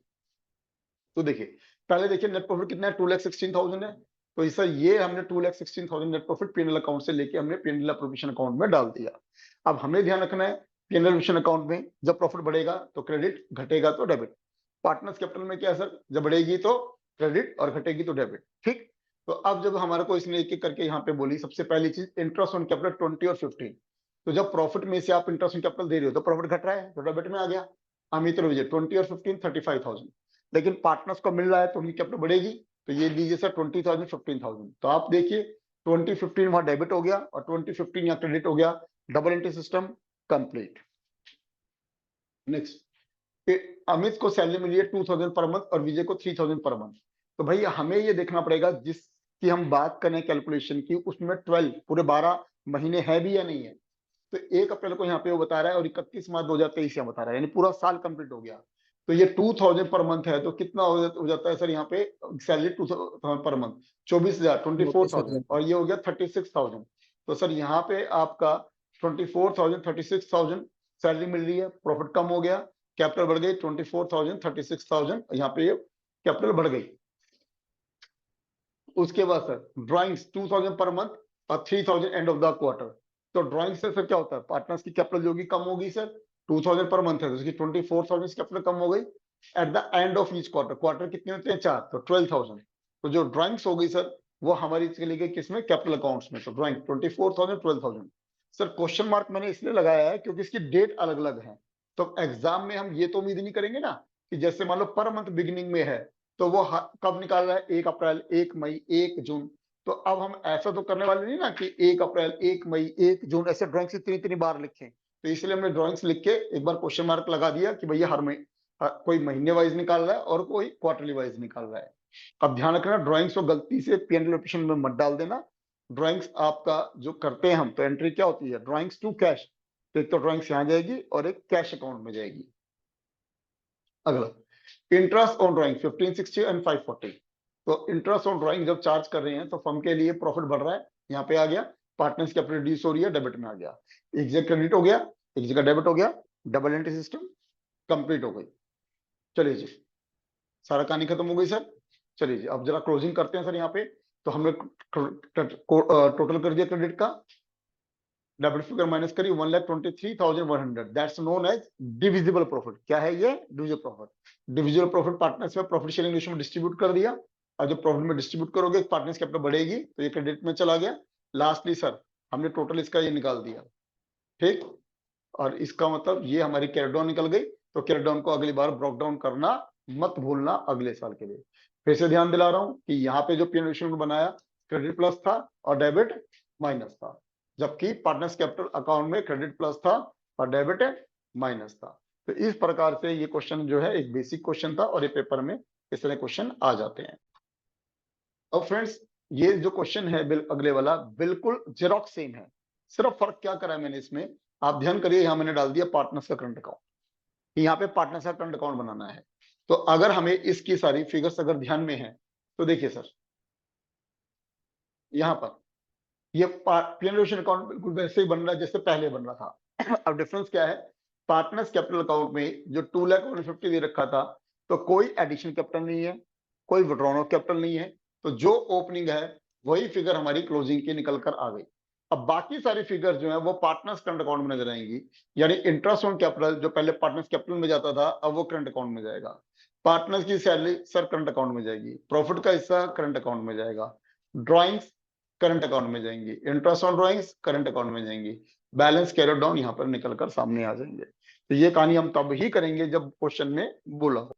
तो देखिए पहले देखिए नेट प्रॉफिट कितना है, 2,16,000 है। तो सर ये हमने 2,16,000 नेट प्रॉफिट P&L अकाउंट से लेके हमने P&L एप्रोप्रिएशन अकाउंट में डाल दिया। अब हमें ध्यान रखना है P&L एप्रोप्रिएशन अकाउंट में जब प्रॉफिट बढ़ेगा तो क्रेडिट, घटेगा तो डेबिट। पार्टनर्स कैपिटल में क्या है सर, जब बढ़ेगी तो क्रेडिट और घटेगी तो डेबिट। ठीक, तो अब जब हमारे को इसने एक एक करके यहाँ पे बोली, सबसे पहली चीज इंटरेस्ट ऑन कैपिटल 20 और 15। तो जब प्रॉफिट में से आप इंटरेस्ट ऑन कैपिटल दे रहे हो तो प्रॉफिट घट रहा है तो डेबिट में आ गया। अमित और विजय 20 और 15 35,000, लेकिन पार्टनर्स को मिल रहा है तो उनकी कैपिटल बढ़ेगी। तो ये लीजिए सर 20,000 15,000। तो आप देखिए 2015 वहां डेबिट हो गया और 2015 यहाँ क्रेडिट हो गया। Double entry system complete. Next, Amit को सैलरी मिली है 2,000 पर मंथ और विजय को 3,000 पर मंथ। तो भैया हमें ये देखना पड़ेगा जिसकी हम बात करें कैलकुलेशन की, उसमें 12 पूरे 12 महीने है भी या नहीं है। तो 1 अप्रैल को यहाँ पे वो बता रहा है और 31 मार्च 2023 यहाँ बता रहा है, यानी पूरा साल कंप्लीट हो गया। तो ये 2,000 पर मंथ है तो कितना हो जाता है सर यहाँ पे सैलरी 2,000 पर मंथ, 24,000 24,000 और ये हो गया 36,000। तो सर यहाँ पे आपका 24,000 36,000 सैलरी मिल रही है, प्रॉफिट कम हो गया, कैपिटल बढ़ गई 24,000 36,000, यहाँ पे कैपिटल बढ़ गई। उसके बाद सर ड्राइंग्स 2,000 पर मंथ और 3,000 एंड ऑफ द क्वार्टर। तो ड्राइंग से सर क्या होता है, पार्टनर्स की कैपिटल जो होगी कम होगी सर, 2,000 पर मंथ है तो उसकी 24,000 कैपिटल कम हो गई। Eight the end of each quarter, quarter कितने होते हैं 4, तो 12,000। तो जो ड्राइंग्स हो गई सर वो हमारी चली गई किसमें, कैपिटल अकाउंट्स में। तो ड्राइंग 24,000 12,000। सर क्वेश्चन मार्क मैंने इसलिए लगाया है क्योंकि इसकी डेट अलग अलग है। तो एग्जाम में हम ये तो उम्मीद नहीं करेंगे ना कि जैसे मान लो पर मंथ बिगिनिंग में है तो वो कब निकाल रहा है, 1 अप्रैल 1 मई 1 जून। तो अब हम ऐसा तो करने वाले नहीं ना कि 1 अप्रैल 1 मई 1 जून ऐसे ड्राइंग्स इतनी इतनी बार लिखें। तो इसलिए हमने ड्राइंग्स लिख के एक बार क्वेश्चन मार्क लगा दिया कि भैया कोई महीने वाइज निकाल रहा है और कोई क्वार्टरली वाइज निकाल रहा है। अब ध्यान रखना ड्राइंग्स को गलती से P&L ऑप्शन में मत डाल देना। ड्राइंग्स आपका जो करते हैं हम तो एंट्री क्या होती है, ड्राइंग्स टू कैश। तो एक तो ड्राइंग्स यहाँ जाएगी और एक कैश अकाउंट में जाएगी। अगला इंटरेस्ट ऑन ड्राइंग 1560 एंड 540। तो इंटरेस्ट ऑन ड्राइंग जब चार्ज कर रहे हैं तो फर्म के लिए प्रॉफिट बढ़ रहा है, यहाँ पे आ गया, पार्टनर्स कैपिटल रिड्यूस हो रही है, डेबिट में आ गया। एक जगह क्रेडिट हो गया, एक जगह डेबिट हो गया, डबल एंट्री सिस्टम कंप्लीट हो गई। चलिए जी, सारा कहानी खत्म हो गई सर। चलिए जी अब जरा क्लोजिंग करते हैं सर। यहाँ पे तो हमने टोटल कर दिया क्रेडिट का, डेबिट फिगर माइनस करी 1,23,100, that's known as divisible profit. क्या है ये, divisible profit. Divisible profit partners में प्रॉफिट शेयरिंग रेशियो में डिस्ट्रीब्यूट कर दिया और जब प्रॉफिट में डिस्ट्रीब्यूट करोगे पार्टनर्स कैपिटल बढ़ेगी तो ये क्रेडिट में चला गया। लास्टली सर हमने टोटल इसका ये निकाल दिया। ठीक, और इसका मतलब ये हमारी कैरी डाउन निकल गई, तो कैरी डाउन को अगली बार ब्रेक डाउन करना मत भूलना अगले साल के लिए। फिर से ध्यान दिला रहा हूं कि यहाँ पे जो पी बनाया क्रेडिट प्लस था और डेबिट माइनस था, जबकि पार्टनर्स कैपिटल अकाउंट में क्रेडिट प्लस था और डेबिट माइनस था। तो इस प्रकार से ये क्वेश्चन जो है एक बेसिक क्वेश्चन था और ये पेपर में इस तरह क्वेश्चन आ जाते हैं। अब फ्रेंड्स ये जो क्वेश्चन है अगले वाला बिल्कुल जेरॉक्स सेम है, सिर्फ फर्क क्या करा है मैंने इसमें, आप ध्यान करिए, यहाँ मैंने डाल दिया पार्टनर्स का करंट अकाउंट, यहाँ पे पार्टनर्स का करंट अकाउंट बनाना है। तो अगर हमें इसकी सारी फिगर्स अगर ध्यान में है तो देखिए सर, यहाँ पर ये पी अकाउंट बिल्कुल वैसे ही बन रहा है जैसे पहले बन रहा था। अब डिफरेंस क्या है, पार्टनर्स कैपिटल अकाउंट में जो 2,50,000 दे रखा था, तो कोई एडिशनल कैपिटल नहीं है, कोई विड्रॉन ऑफ कैपिटल नहीं है, तो जो ओपनिंग है वही फिगर हमारी क्लोजिंग की निकल कर आ गई। अब बाकी सारी फिगर जो है वो पार्टनर्स करंट अकाउंट में नजर आएंगी, यानी इंटरेस्ट ऑन कैपिटल जो पहले पार्टनर्स कैपिटल में जाता था अब वो करंट अकाउंट में जाएगा, पार्टनर्स की सैलरी सर करंट अकाउंट में जाएगी, प्रॉफिट का हिस्सा करंट अकाउंट में जाएगा, ड्रॉइंग्स करंट अकाउंट में जाएंगी, interest on drawings current account में जाएंगी, बैलेंस कैरी डाउन यहाँ पर निकल कर सामने आ जाएंगे। तो ये कहानी हम तब ही करेंगे जब क्वेश्चन में बोला हो।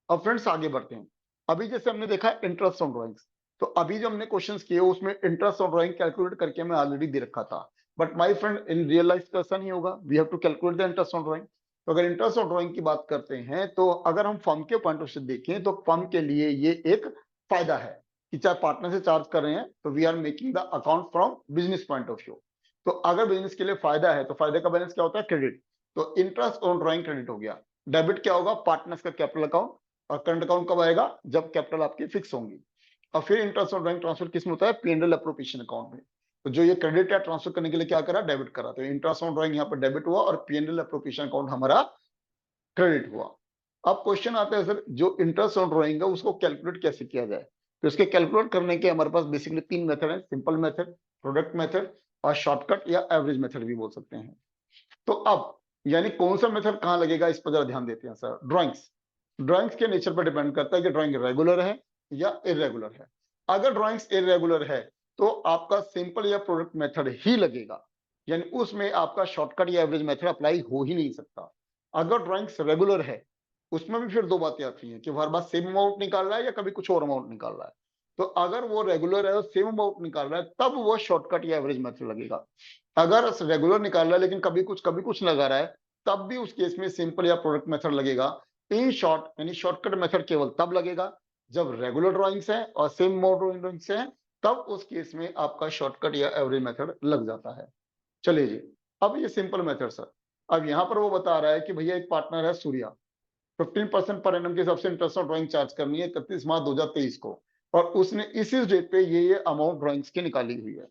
अब फ्रेंड्स आगे बढ़ते हैं। अभी जैसे हमने देखा इंटरेस्ट ऑन ड्रॉइंग्स, तो अभी जो हमने क्वेश्चंस किए उसमें इंटरेस्ट ऑन ड्रॉइंग कैलकुलेट करके मैं ऑलरेडी दे रखा था, but my friend in real life तो ऐसा नहीं होगा, we have to calculate the interest on drawing. तो अगर इंटरेस्ट ऑन ड्रॉइंग की बात करते हैं तो अगर हम फर्म के पॉइंट ऑफ से देखें तो फर्म के लिए ये एक फायदा है कि चाहे पार्टनर से चार्ज कर रहे हैं तो we are making the account from business point of view. तो अगर बिजनेस के लिए फायदा है तो फायदे का बैलेंस क्या होता है, क्रेडिट। तो इंटरेस्ट ऑन ड्रॉइंग क्रेडिट हो गया, डेबिट क्या होगा, पार्टनर्स का कैपिटल अकाउंट, और करंट अकाउंट कब आएगा, जब कैपिटल आपकी फिक्स होंगी। और फिर इंटरेस्ट ऑन ड्रॉइंग ट्रांसफर किस में होता है, पी&एल अप्रोप्रिएशन अकाउंट में। तो जो ये क्रेडिट या ट्रांसफर करने के लिए क्या करा, डेबिट करा, तो इंटरेस्ट ऑन ड्रॉइंग यहाँ पर डेबिट हुआ और पी&एल अप्रोप्रिएशन अकाउंट हमारा क्रेडिट हुआ। अब क्वेश्चन आता है सर जो इंटरेस्ट ऑन ड्रॉइंग है उसको कैलकुलेट कैसे किया जाए। तो इसके कैलकुलेट करने के हमारे पास बेसिकली 3 मेथड है, सिंपल मेथड, प्रोडक्ट मेथड और शॉर्टकट या एवरेज मेथड भी बोल सकते हैं। तो अब यानी कौन सा मेथड कहां लगेगा इस पर जरा ध्यान देते हैं सर। ड्राइंग्स के नेचर पर डिपेंड करता है कि ड्राइंग रेगुलर है या इरेगुलर है। अगर ड्राइंग्स इरेगुलर है तो आपका सिंपल या प्रोडक्ट मेथड ही लगेगा, यानी उसमें आपका शॉर्टकट या एवरेज मेथड अप्लाई हो ही नहीं सकता। अगर ड्राइंग्स रेगुलर है उसमें भी फिर दो बातें आती हैं कि हर बार सेम अमाउंट निकाल रहा है या कभी कुछ और अमाउंट निकाल रहा है। तो अगर वो रेगुलर है और सेम अमाउंट निकाल रहा है तब वो शॉर्टकट या एवरेज मेथड लगेगा। अगर रेगुलर निकाल रहा है लेकिन कभी कुछ लगा रहा है तब भी उस केस में सिंपल या प्रोडक्ट मेथड लगेगा। इन शॉर्ट यानी शॉर्टकट मेथड केवल तब लगेगा जब रेगुलर ड्राइंग्स है और सेम अमाउंट ड्राइंग्स है, तब उस केस में आपका शॉर्टकट या एवरेज मेथड लग जाता है। चलिए जी, अब ये सिंपल मेथड सर, अब यहाँ पर वो बता रहा है कि भैया एक पार्टनर है सूर्या, 15% पर एनम के हिसाब से इंटरेस्ट ऑफ ड्राइंग चार्ज करनी है 31 मार्च 2023 को, और उसने इसी डेट पे ये अमाउंट ड्राइंग्स की निकाली हुई है।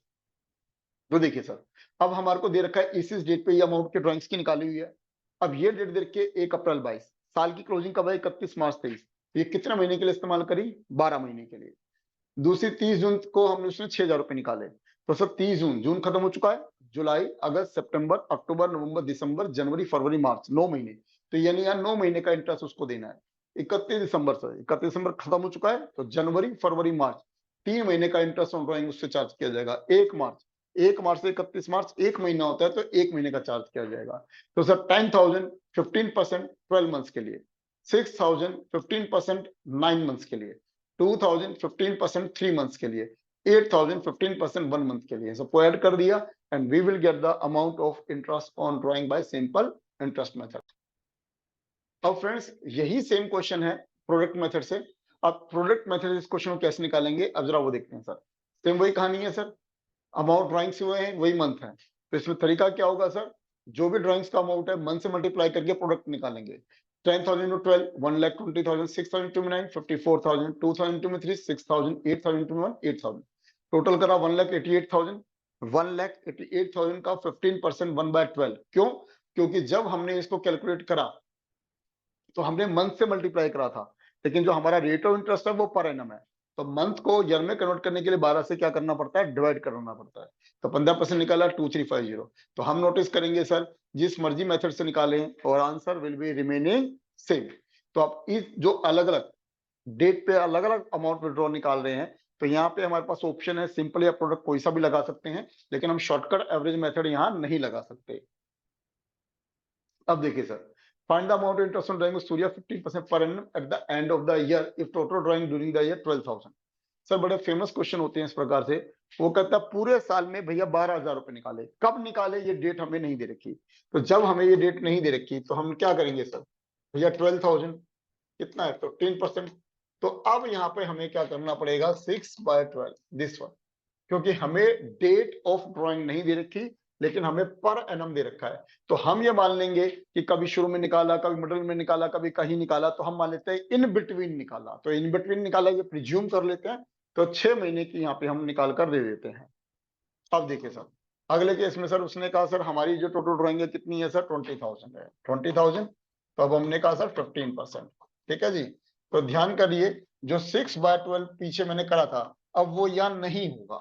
तो देखिए सर, अब हमारे को दे रखा है इसी डेट पे ये अमाउंट की ड्राइंग्स की निकाली हुई है। अब ये डेट देख के 1 अप्रैल 22, साल की क्लोजिंग कब है 31 मार्च 23, ये कितने महीने के लिए इस्तेमाल करी, 12 महीने के लिए। दूसरी 30 जून को हमने उसने 6,000 रुपए निकाले, तो सर 30 जून, जून खत्म हो चुका है, जुलाई अगस्त सितंबर अक्टूबर नवंबर दिसंबर जनवरी फरवरी मार्च, 9 महीने। तो यानी यहाँ 9 महीने का इंटरेस्ट उसको देना है। 31 दिसंबर से, 31 दिसंबर खत्म हो चुका है, तो जनवरी फरवरी मार्च 3 महीने का इंटरेस्ट ऑन ड्राइंग उससे चार्ज किया जाएगा। 1 मार्च से 31 मार्च 1 महीना होता है, तो 1 महीने का चार्ज किया जाएगा। तो सर 10,000 15% 12 मंथ्स के लिए, 6,000 15% 9 मंथ्स के लिए, 2,000 15% 3 मंथ्स के लिए, 8,000 15% 1 मंथ के लिए। सबको ऐड कर दिया and we will get the amount of interest on drawing by simple interest method. अब फ्रेंड्स यही सेम क्वेश्चन है प्रोडक्ट मेथड से। अब प्रोडक्ट मेथड इस क्वेश्चन को कैसे निकालेंगे अब जरा वो देखते हैं सर। सेम वही कहानी है सर, अमाउंट ड्राइंग्स हुए हैं वही मंथ है, तो इसमें तरीका क्या होगा सर, जो भी ड्राइंग्स का अमाउंट है मंथ से मल्टीप्लाई करके प्रोडक्ट निकालेंगे। 10,000 into 12 1,20,000, 6,000 into 9 54,000, 2,000 into 3 6,000, 8,000 into 1 8,000, total करा 1,88,000। 1,88,000 का 15% 1/12, क्यों, क्योंकि जब हमने इसको कैलकुलेट करा तो हमने मंथ से मल्टीप्लाई करा था, लेकिन जो हमारा रेट ऑफ इंटरेस्ट है वो पर एनम है, तो मंथ को ईयर में कन्वर्ट करने के लिए 12 से क्या करना पड़ता है, डिवाइड करना पड़ता है। तो 15% निकाला 2350। तो हम नोटिस करेंगे सर जिस मर्जी मेथड से निकालें और answer will be remaining same. तो आप इस जो अलग अलग डेट पे अलग अलग अमाउंट विड्रॉ निकाल रहे हैं, तो यहाँ पे हमारे पास ऑप्शन है सिंपल या प्रोडक्ट कोई सा भी लगा सकते हैं, लेकिन हम शॉर्टकट एवरेज मेथड यहाँ नहीं लगा सकते। अब देखिए sir, find the amount of interest on drawing Surya 15% per annum at the end of the year if total drawing during the year 12,000। Sir बड़े फेमस क्वेश्चन होते हैं इस प्रकार से। वो कहता है पूरे साल में भैया 12,000 रुपए निकाले, कब निकाले ये डेट हमें नहीं दे रखी। तो जब हमें ये डेट नहीं दे रखी तो हम क्या करेंगे सर, भैया 12,000 कितना है 15%। तो अब यहाँ पे हमें क्या करना पड़ेगा 6/12 दिस वन, क्योंकि हमें डेट ऑफ ड्राइंग नहीं दे रखी लेकिन हमें पर एनम दे रखा है। तो हम ये मान लेंगे कि कभी शुरू में निकाला, कभी मिडिल में निकाला, कभी कहीं निकाला, तो हम मान लेते हैं इन बिटवीन निकाला। तो इन बिटवीन निकाला ये प्रिज्यूम कर लेते हैं, तो 6 महीने की यहाँ पे हम निकाल कर दे देते हैं। अब देखिए सर, अगले केस में सर उसने कहा सर हमारी जो टोटल ड्राइंग है कितनी है सर 20,000 है, 20,000। तो अब हमने कहा सर 15%, ठीक है जी। तो ध्यान करिए जो 6/12 पीछे मैंने करा था अब वो यहाँ नहीं होगा।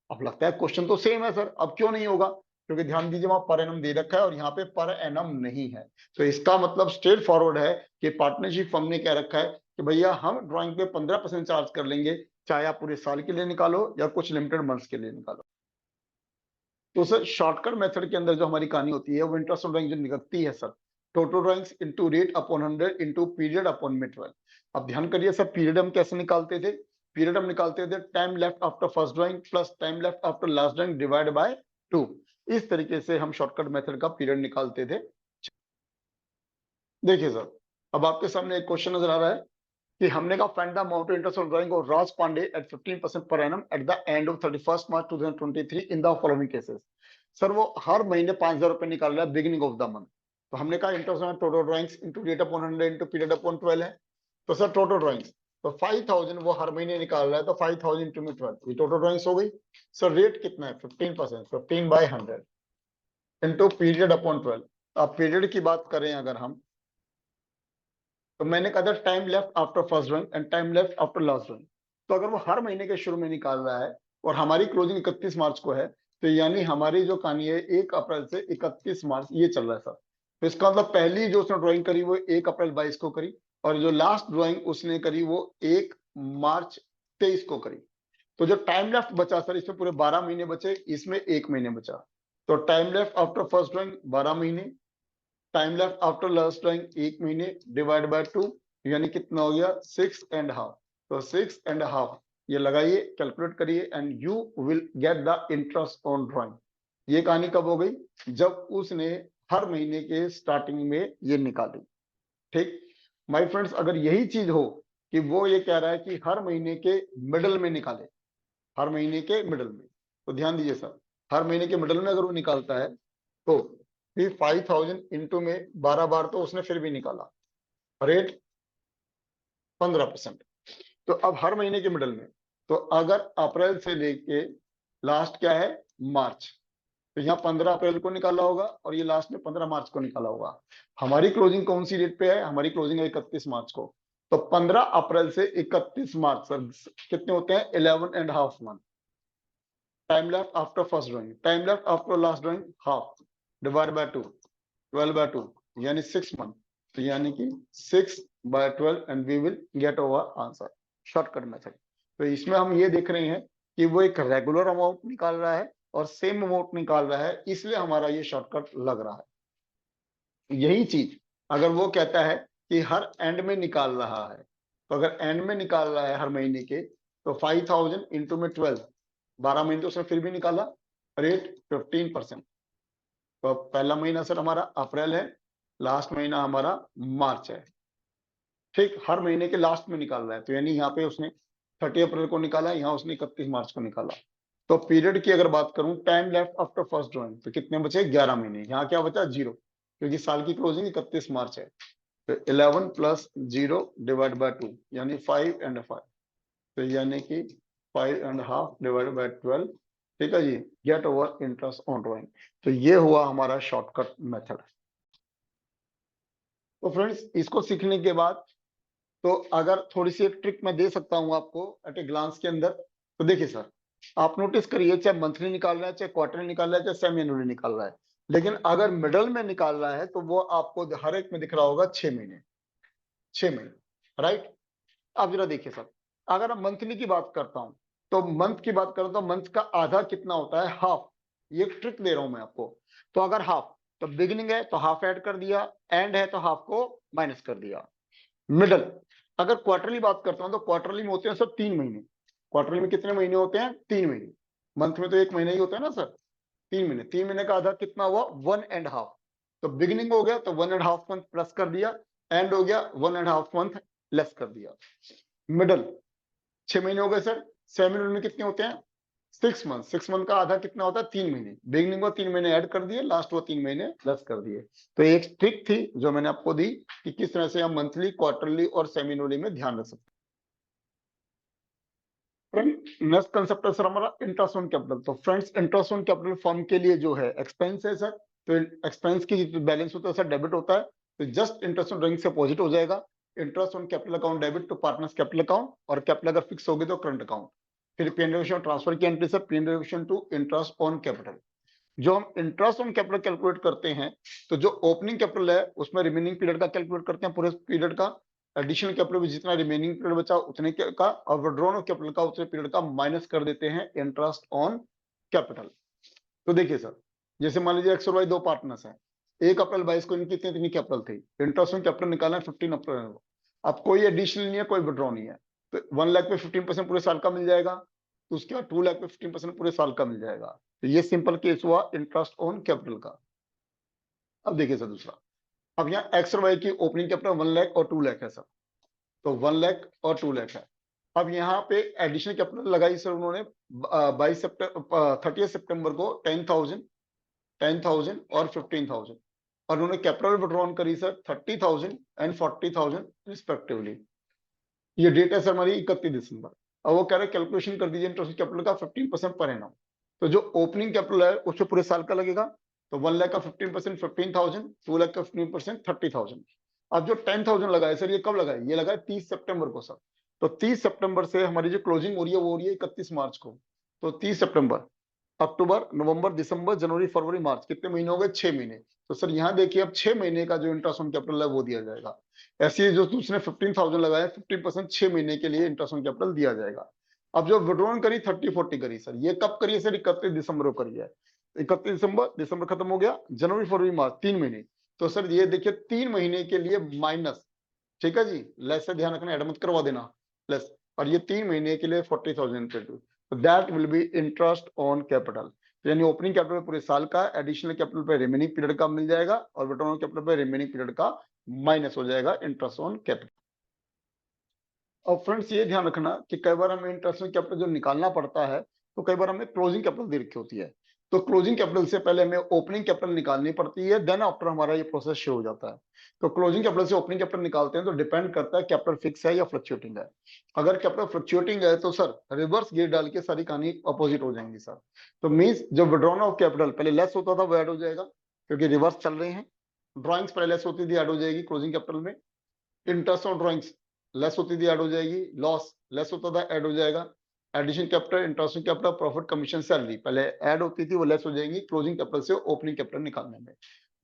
अब लगता है क्वेश्चन तो सेम है सर, अब क्यों नहीं होगा, क्योंकि ध्यान दीजिए वहां पर एनम दे रखा है और यहाँ पे पर एनम नहीं है। तो इसका मतलब स्ट्रेट फॉरवर्ड है कि पार्टनरशिप फर्म ने क्या रखा है कि भैया हम ड्राइंग पे 15% चार्ज कर लेंगे, चाहे आप पूरे साल के लिए निकालो या कुछ लिमिटेड मंथ्स के लिए निकालो। तो सर शॉर्टकट मेथड के अंदर जो हमारी कहानी होती है वो इंटरेस्ट ऑन ड्राइंग जो निकलती है sir, total drawings into rate upon 100 into period upon mid 12। अब ध्यान करिए सर पीरियड हम कैसे निकालते थे, पीरियड हम निकालते थे time left after first drawing plus time left after last drawing divide by 2। इस तरीके से हम शॉर्टकट मेथड का पीरियड निकालते थे। देखिए सर, अब आपके सामने एक क्वेश्चन नजर आ रहा है कि हमने कहा find the amount of interest on drawing of Raj Pandey at 15% per annum at the end of 31 March 2023 in the following cases. Sir वो हर महीने 5,000 रुपए निकाल रहा है बिगिनिंग ऑफ द मंथ। तो हमने कहा interest on total drawings into rate upon 100 into period upon 12 है। तो सर टोटल ड्राइंग्स तो 5,000 वो हर महीने निकाल रहा है, तो 5,000 इंटू में 12 ये टोटल ड्राइंग्स हो गई। सर रेट कितना है 15%, 15/100 इंटू पीरियड अपॉन 12। अब पीरियड की बात करें अगर हम, तो मैंने कहा था time left after first drawing and time left after last drawing. तो अगर वो हर महीने के शुरू में निकाल रहा है और हमारी क्लोजिंग 31 मार्च को है, तो यानी हमारी जो कहानी है 1 अप्रैल से 31 मार्च ये चल रहा है सर। तो इसका मतलब पहली जो उसने ड्राइंग करी वो 1 अप्रैल 22 को करी, और जो लास्ट ड्राइंग उसने करी वो 1 मार्च 23 को करी। तो जो टाइम लेफ्ट बचा सर, इसमें पूरे 12 महीने बचे, इसमें 1 महीने बचा। तो time left after first drawing 12 महीने, time left after last drawing 1 महीने डिवाइड बाय 2, यानी कितना हो गया 6.5। तो 6.5 ये लगाइए, कैलकुलेट करिए and you will get the interest on drawing. ये कहानी कब हो गई, जब उसने हर महीने के स्टार्टिंग में ये निकाली। ठीक माय फ्रेंड्स, अगर यही चीज हो कि वो ये कह रहा है कि हर महीने के मिडल में निकाले, हर महीने के मिडल में, तो ध्यान दीजिए सर हर महीने के मिडल में अगर वो निकालता है तो भी 5,000 इंटू में 12 बार तो उसने फिर भी निकाला, रेट 15%। तो अब हर महीने के मिडल में, तो अगर अप्रैल से लेके लास्ट क्या है मार्च, तो यहाँ 15 अप्रैल को निकाला होगा और ये लास्ट में 15 मार्च को निकाला होगा। हमारी क्लोजिंग कौन सी डेट पे है, हमारी क्लोजिंग है 31 मार्च को। तो 15 अप्रैल से 31 मार्च सर कितने होते हैं 11.5 month. Time left after first drawing, time left after last drawing half divide by 2, 12/2 यानी 6 मंथ। तो यानी कि 6/12 and we will get our answer, shortcut method. तो इसमें हम ये देख रहे हैं कि वो एक रेगुलर अमाउंट निकाल रहा है और सेम अमाउंट निकाल रहा है, इसलिए हमारा ये शॉर्टकट लग रहा है। यही चीज अगर वो कहता है कि हर एंड में निकाल रहा है, तो अगर एंड में निकाल रहा है हर महीने के, तो 5,000 इंटू में 12, 12 महीने तो उसने फिर भी निकाला, रेट 15%। तो पहला महीना सर हमारा अप्रैल है, लास्ट महीना हमारा मार्च है। ठीक हर महीने के लास्ट में निकाल रहा है, तो यानी यहाँ पे उसने 30 अप्रैल को निकाला, यहाँ उसने 31 मार्च को निकाला। तो पीरियड की अगर बात करूं time left after first drawing, तो कितने बचे 11 महीने, यहाँ क्या बचा 0, क्योंकि साल की क्लोजिंग 31 मार्च है। तो 11 प्लस 0 डिवाइड बाय 2 यानी 5.5, तो यानी कि 5.5 डिवाइड बाय 12। ठीक है जी, get over interest on drawing. तो ये हुआ हमारा शॉर्टकट मेथड। तो फ्रेंड्स इसको सीखने के बाद, तो अगर थोड़ी सी एक ट्रिक मैं दे सकता हूं आपको एट ए ग्लांस के अंदर। तो देखिए सर, आप नोटिस करिए चाहे मंथली निकाल रहा है, चाहे क्वार्टरली निकाल रहा है, चाहे सेमी एनुअली निकाल रहा है, लेकिन अगर मिडल में निकाल रहा है तो वो आपको हर एक में दिख रहा होगा 6 महीने, 6 महीने, राइट। अब जरा देखिए सर, अगर हम मंथली की बात करता हूं, तो मंथ की बात करूं तो मंथ का आधा कितना होता है हाफ। ये ट्रिक दे रहा हूं मैं आपको। तो अगर हाफ, तो बिगिनिंग है तो हाफ ऐड कर दिया, एंड है तो हाफ को माइनस कर दिया। मिडल, अगर क्वार्टरली बात करता हूं तो क्वार्टरली में होते हैं सर 3 महीने। क्वार्टरली में कितने महीने होते हैं? 3 महीने। मंथ में तो 1 महीना ही होता है ना सर। 3 महीने, 3 महीने का आधा कितना हुआ? 1.5। तो बिगिनिंग हो गया तो 1.5 मंथ प्लस कर दिया, एंड हो गया 1.5 मंथ लेस कर दिया। मिडल 6 महीने हो गए सर। सेमिनल में कितने होते हैं? 6 मंथ। 6 मंथ का आधा कितना होता है? 3 महीने। बिगिनिंग को 3 महीने ऐड कर दिए, लास्ट को 3 महीने लेस कर दिए। तो एक ट्रिक थी जो मैंने आपको दी कि किस तरह से हम मंथली, क्वार्टरली और सेमिनली में ध्यान रख सकते हैं। नेक्स्ट कंसेप्ट है सर हमारा इंटरेस्ट ऑन कैपिटल। तो friends, interest on capital firm के लिए जो है एक्सपेंस है सर। तो एक्सपेंस की बैलेंस होता है सर, डेबिट होता है, तो जस्ट इंटरेस्ट ऑन ड्राइंग से अपोजिट हो जाएगा। Interest on capital account debit to partners capital account, और कैपिटल अगर फिक्स होगी तो करंट अकाउंट। फिर पी ट्रांसफर की entry sir, P to interest on capital. जो हम इंटरेस्ट ऑन कैपिटल कैलकुलेट करते हैं, तो जो ओपनिंग कैपिटल है उसमें रिमेनिंग पीरियड का कैलकुलेट करते हैं, पूरे पीरियड का। एडिशनल कैपिटल में जितना रिमेनिंग पीरियड बचा उतने का, और विड्रॉन ऑफ कैपिटल का उतने पीरियड का माइनस कर देते हैं इंटरेस्ट ऑन कैपिटल। तो देखिए सर, जैसे मान लीजिए एक्स और वाई दो पार्टनर्स हैं, 1 अप्रैल 22 को इनकी इतनी कैपिटल थी, इंटरेस्ट ऑन कैपिटल निकालना है 15 अप्रैल को। अब कोई एडिशनल नहीं है, कोई विड्रॉ नहीं है, तो 1 लाख पे 15% पूरे साल का मिल जाएगा। तो उसके बाद 2 लाख पे 15% पूरे साल का मिल जाएगा। तो ये सिंपल केस हुआ इंटरेस्ट ऑन कैपिटल का। अब देखिए सर दूसरा, अब यहाँ एक्स और वाई की ओपनिंग कैपिटल 1 लाख और 2 लाख है सर। तो 1 लाख और 2 लाख है। अब यहाँ पे एडिशनल कैपिटल लगाई सर उन्होंने 22 सितंबर 30 सितंबर को 10,000 और 15,000, और उन्होंने कैपिटल विड्रॉन करी सर 30,000 एंड 40,000 रिस्पेक्टिवली। ये डेट है सर हमारी 31 दिसंबर। अब वो कह रहे कैलकुलेशन कर दीजिए इंटरेस्ट कैपिटल का 15% पर एनम। तो जो ओपनिंग कैपिटल है उससे पूरे साल का लगेगा। तो 1 लाख का 15% 15,000, 2 लाख का 15% 30,000। अब जो 10,000 लगाए सर, ये कब लगाए? ये लगाए 30 सितंबर को सर। तो 30 सितंबर से हमारी जो क्लोजिंग हो रही है वो हो रही है 31 मार्च को। तो 30 सितंबर, अक्टूबर, नवंबर, दिसंबर, जनवरी, फरवरी, मार्च, कितने महीने हो गए? 6 महीने। तो सर यहाँ देखिए अब 6 महीने का जो इंटरेस्ट ऑन कैपिटल है वो दिया जाएगा। ऐसे जो दूसरे 15,000 लगाया, 15% 6 महीने के लिए इंटरेस्ट ऑन कैपिटल दिया जाएगा। अब जो विड्रॉन करी 30-40 करी सर, ये कब करी है सर? 31 दिसंबर को करी है। 31 दिसंबर, दिसंबर खत्म हो गया, जनवरी, फरवरी, मार्च, 3 महीने। तो सर ये देखिए 3 महीने के लिए माइनस, ठीक है जी, लेस से ध्यान रखना, ऐड मत करवा देना, प्लस। और ये 3 महीने के लिए 40,000 तो that will B interest on capital. यानी ओपनिंग कैपिटल पूरे साल का, एडिशनल कैपिटल पे रिमेनिंग पीरियड का मिल जाएगा, और रिटर्न ऑन कैपिटल पे रिमेनिंग पीरियड का माइनस हो जाएगा इंटरेस्ट ऑन कैपिटल। और फ्रेंड्स ये ध्यान रखना कि कई बार हमें इंटरेस्ट ऑन कैपिटल जो निकालना पड़ता है, तो कई बार हमें क्लोजिंग कैपिटल दे रखी होती है। तो क्लोजिंग कैपिटल से पहले हमें ओपनिंग कैपिटल निकालनी पड़ती है, देन आफ्टर हमारा ये प्रोसेस शुरू हो जाता है। तो क्लोजिंग कैपिटल से ओपनिंग कैपिटल निकालते हैं तो डिपेंड करता है कैपिटल फिक्स है या फ्लक्चुएटिंग है। अगर कैपिटल फ्लक्चुएटिंग है तो सर रिवर्स गियर डाल के सारी कहानी अपोजिट हो जाएंगी सर। तो मीन्स जो विड्रॉन ऑफ कैपिटल पहले लेस होता था वो ऐड हो जाएगा, क्योंकि रिवर्स चल रहे हैं। ड्रॉइंग्स पहले लेस होती थी, ऐड हो जाएगी क्लोजिंग कैपिटल में। इंटरेस्ट ऑन ड्रॉइंग्स लेस होती थी, ऐड हो जाएगी। लॉस लेस होता था, ऐड हो जाएगा। Addition capital, interest on capital, profit, commission, salary पहले ऐड होती थी, वो लेस हो जाएंगी क्लोजिंग कैपिटल से ओपनिंग कैपिटल निकालने में।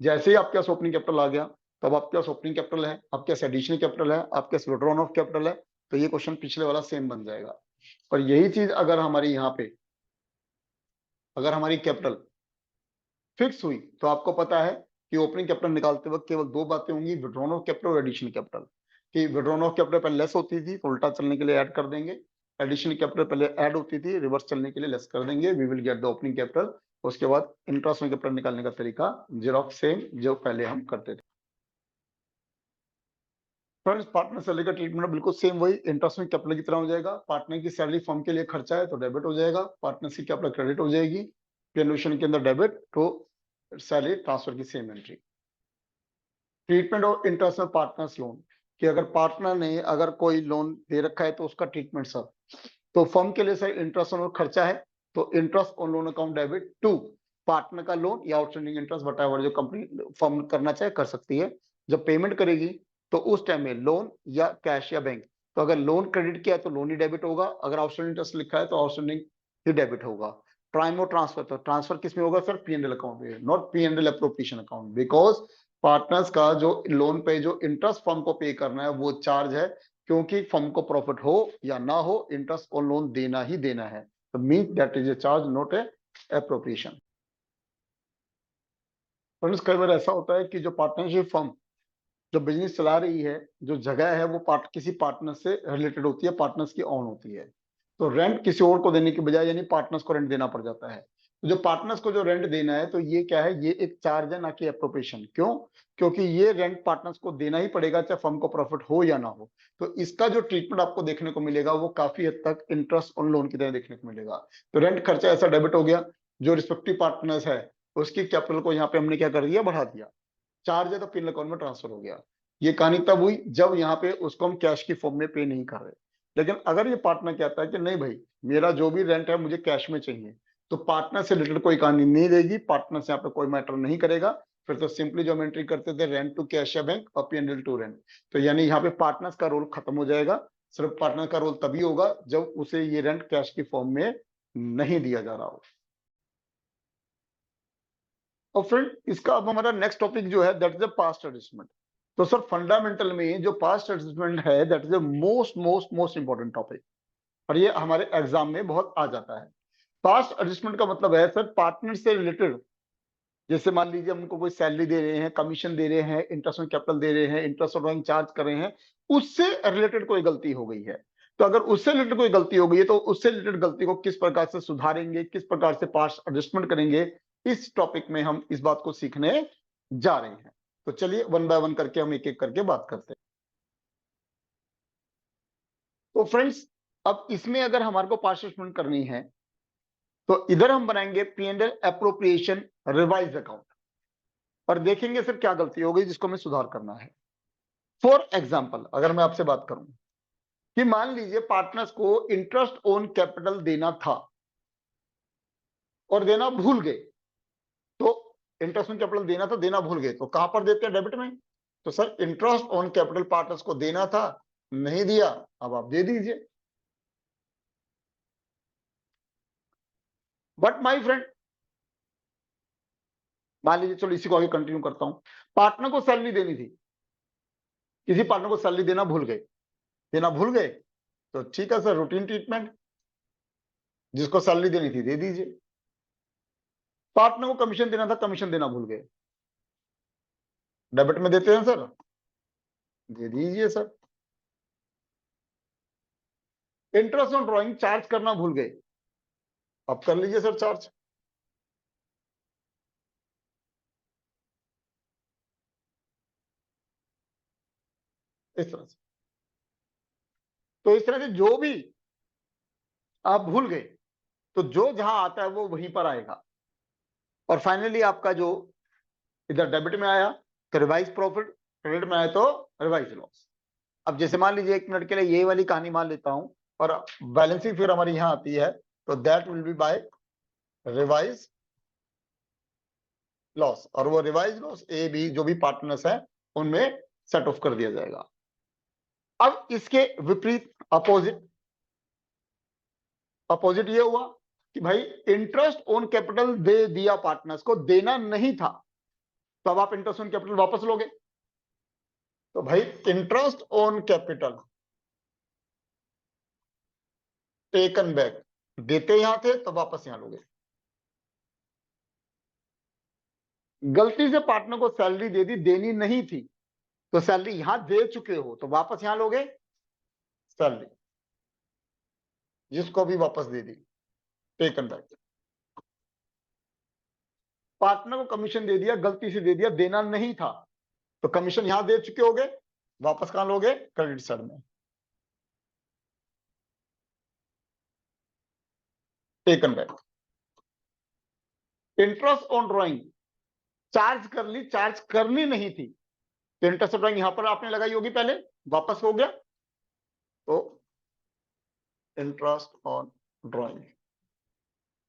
जैसे ही आपके पास ओपनिंग कैपिटल आ गया, तब आपके पास ओपनिंग कैपिटल है, आपके पास एडिशनल कैपिटल है, आपके पास विड्रॉन ऑफ कैपिटल है, तो ये क्वेश्चन पिछले वाला सेम बन जाएगा। और यही चीज अगर हमारी यहाँ पे, अगर हमारी कैपिटल फिक्स हुई, तो आपको पता है कि ओपनिंग कैपिटल निकालते वक्त केवल दो बातें होंगी, विड्रॉन ऑफ कैपिटल और एडिशनल कैपिटल। कि विड्रॉन ऑफ कैपिटल पहले लेस होती थी तो उल्टा चलने के लिए ऐड कर देंगे, एडिशनल कैपिटल पहले ऐड होती थी, रिवर्स चलने के लिए लेस कर देंगे, we will get the opening capital. उसके बाद इंटरेस्ट ऑन कैपिटल निकालने का तरीका जेरॉक्स सेम जो पहले हम करते थे। फ्रेंड्स, पार्टनर सैलरी का ट्रीटमेंट बिल्कुल सेम वही इंटरेस्ट ऑन कैपिटल की तरह हो जाएगा। पार्टनर की सैलरी फर्म के लिए खर्चा है तो डेबिट हो जाएगा, पार्टनर की कैपिटल क्रेडिट हो जाएगी, पेनोशन के अंदर डेबिट, तो सैलरी ट्रांसफर की same entry. Treatment of interest में पार्टनर्स लोन, कि अगर पार्टनर ने अगर कोई लोन दे रखा है तो उसका ट्रीटमेंट सर। तो फर्म के लिए सर इंटरेस्ट ऑन खर्चा है, तो interest on loan account debit to partner का लोन या आउटस्टैंडिंग इंटरेस्ट वटाएवर जो कंपनी फर्म करना चाहे कर सकती है। जब पेमेंट करेगी तो उस टाइम में लोन या कैश या बैंक, तो अगर लोन क्रेडिट किया है तो लोन ही डेबिट होगा, अगर आउटस्टैंडिंग इंटरेस्ट लिखा है तो आउटस्टैंडिंग ही डेबिट होगा। प्राइम और ट्रांसफर, तो ट्रांसफर किस में होगा सर? पीएनएल अकाउंट में, not PNL appropriation account, because partners का जो लोन पे जो इंटरेस्ट फर्म को पे करना है वो चार्ज है, क्योंकि फर्म को प्रॉफिट हो या ना हो इंटरेस्ट और लोन देना ही देना है। तो mean that is a charge, not a appropriation. Friends कई बार ऐसा होता है कि जो पार्टनरशिप फर्म जो बिजनेस चला रही है, जो जगह है वो किसी पार्टनर से रिलेटेड होती है, पार्टनर्स की ओन होती है। तो रेंट किसी और को देने की बजाय यानी पार्टनर्स को रेंट देना पड़ जाता है। तो जो पार्टनर्स को जो रेंट देना है तो ये क्या है, ये एक चार्ज है ना कि एप्रोप्रिएशन। क्यों? क्योंकि ये रेंट पार्टनर्स को देना ही पड़ेगा चाहे फर्म को प्रॉफिट हो या ना हो। तो इसका जो ट्रीटमेंट आपको देखने को मिलेगा वो काफी हद तक इंटरेस्ट ऑन लोन की तरह देखने को मिलेगा। तो रेंट खर्चा ऐसा डेबिट हो गया, जो रिस्पेक्टिव पार्टनर्स है उसकी कैपिटल को यहाँ पे हमने क्या कर दिया, बढ़ा दिया। चार्ज है तो पिन अकाउंट में ट्रांसफर हो गया। ये कहानी तब हुई जब यहाँ पे उसको हम कैश की फॉर्म में पे नहीं कर रहे। लेकिन अगर ये पार्टनर कहता है कि नहीं भाई, मेरा जो भी रेंट है मुझे कैश में चाहिए, तो पार्टनर से रिलेटेड कोई कहानी नहीं रहेगी, पार्टनर से यहाँ पे कोई मैटर नहीं करेगा। फिर तो सिंपली जो हम एंट्री करते थे रेंट टू कैश या बैंक और P&L टू रेंट, तो यानी यहाँ पे पार्टनर्स का रोल खत्म हो जाएगा। सिर्फ पार्टनर का रोल तभी होगा जब उसे ये रेंट कैश की फॉर्म में नहीं दिया जा रहा हो। और फ्रेंड इसका अब हमारा नेक्स्ट टॉपिक जो है that is the past adjustment. तो सर फंडामेंटल में जो पास्ट एडजस्टमेंट है that is the most most most important topic, और ये हमारे एग्जाम में बहुत आ जाता है। पास्ट एडजस्टमेंट का मतलब है सर पार्टनर से रिलेटेड, जैसे मान लीजिए हम उनको कोई सैलरी दे रहे हैं, कमीशन दे रहे हैं, इंटरेस्ट ऑन कैपिटल दे रहे हैं, इंटरेस्ट ऑन ड्राइंग चार्ज कर रहे हैं, उससे रिलेटेड कोई गलती हो गई है। तो अगर उससे रिलेटेड कोई गलती हो गई है तो उससे रिलेटेड गलती को किस प्रकार से सुधारेंगे, किस प्रकार से पास्ट एडजस्टमेंट करेंगे, इस टॉपिक में हम इस बात को सीखने जा रहे हैं। तो चलिए वन बाय वन करके हम एक एक करके बात करते हैं। तो फ्रेंड्स अब इसमें अगर हमारे को पास्ट एडजस्टमेंट करनी है तो इधर हम बनाएंगे P&L एप्रोप्रिएशन रिवाइज अकाउंट और देखेंगे सर क्या गलती हो गई जिसको हमें सुधार करना है। फॉर एग्जाम्पल अगर मैं आपसे बात करूं कि मान लीजिए पार्टनर्स को इंटरेस्ट ऑन कैपिटल देना था और देना भूल गए, तो इंटरेस्ट ऑन कैपिटल देना था, देना भूल गए, तो कहां पर देते हैं, डेबिट में। तो sir interest on capital partners को देना था, नहीं दिया, अब आप दे दीजिए। बट माय फ्रेंड मान लीजिए, चलो इसी को आगे कंटिन्यू करता हूं, पार्टनर को सैलरी देनी थी, किसी पार्टनर को सैलरी देना भूल गए, तो ठीक है सर रूटीन ट्रीटमेंट, जिसको सैलरी देनी थी दे दीजिए। पार्टनर को कमीशन देना था, कमीशन देना भूल गए, डेबिट में देते हैं सर, दे दीजिए sir. Interest on drawing charge करना भूल गए, अब कर लीजिए सर चार्ज। इस तरह से, तो इस तरह से जो भी आप भूल गए तो जो जहां आता है वो वहीं पर आएगा। और फाइनली आपका जो इधर डेबिट में आया तो रिवाइज प्रॉफिट, क्रेडिट में आया तो रिवाइज लॉस। अब जैसे मान लीजिए एक मिनट के लिए ये वाली कहानी मान लेता हूं और बैलेंसिंग फिर हमारी यहां आती है, तो that will be by revise loss, और वो रिवाइज लॉस ए बी जो भी पार्टनर्स है उनमें सेट ऑफ कर दिया जाएगा। अब इसके विपरीत अपोजिट ये हुआ कि भाई इंटरेस्ट ऑन कैपिटल दे दिया, पार्टनर्स को देना नहीं था, तो अब आप इंटरेस्ट ऑन कैपिटल वापस लोगे। तो भाई interest on capital taken back, देते यहां थे तो वापस यहां लोगे। गलती से पार्टनर को सैलरी दे दी, देनी नहीं थी, तो सैलरी यहां दे चुके हो तो वापस यहां लोगे सैलरी, जिसको भी वापस दे दी, टेकन बैक। पार्टनर को कमीशन दे दिया, गलती से दे दिया, देना नहीं था, तो कमीशन यहां दे चुके होगे, वापस कहां लोगे, क्रेडिट साइड में, taken back. Interest on drawing charge कर ली, चार्ज करनी नहीं थी, तो इंटरेस्ट ऑन ड्राइंग यहां पर आपने लगाई होगी पहले, वापस हो गया, तो interest on drawing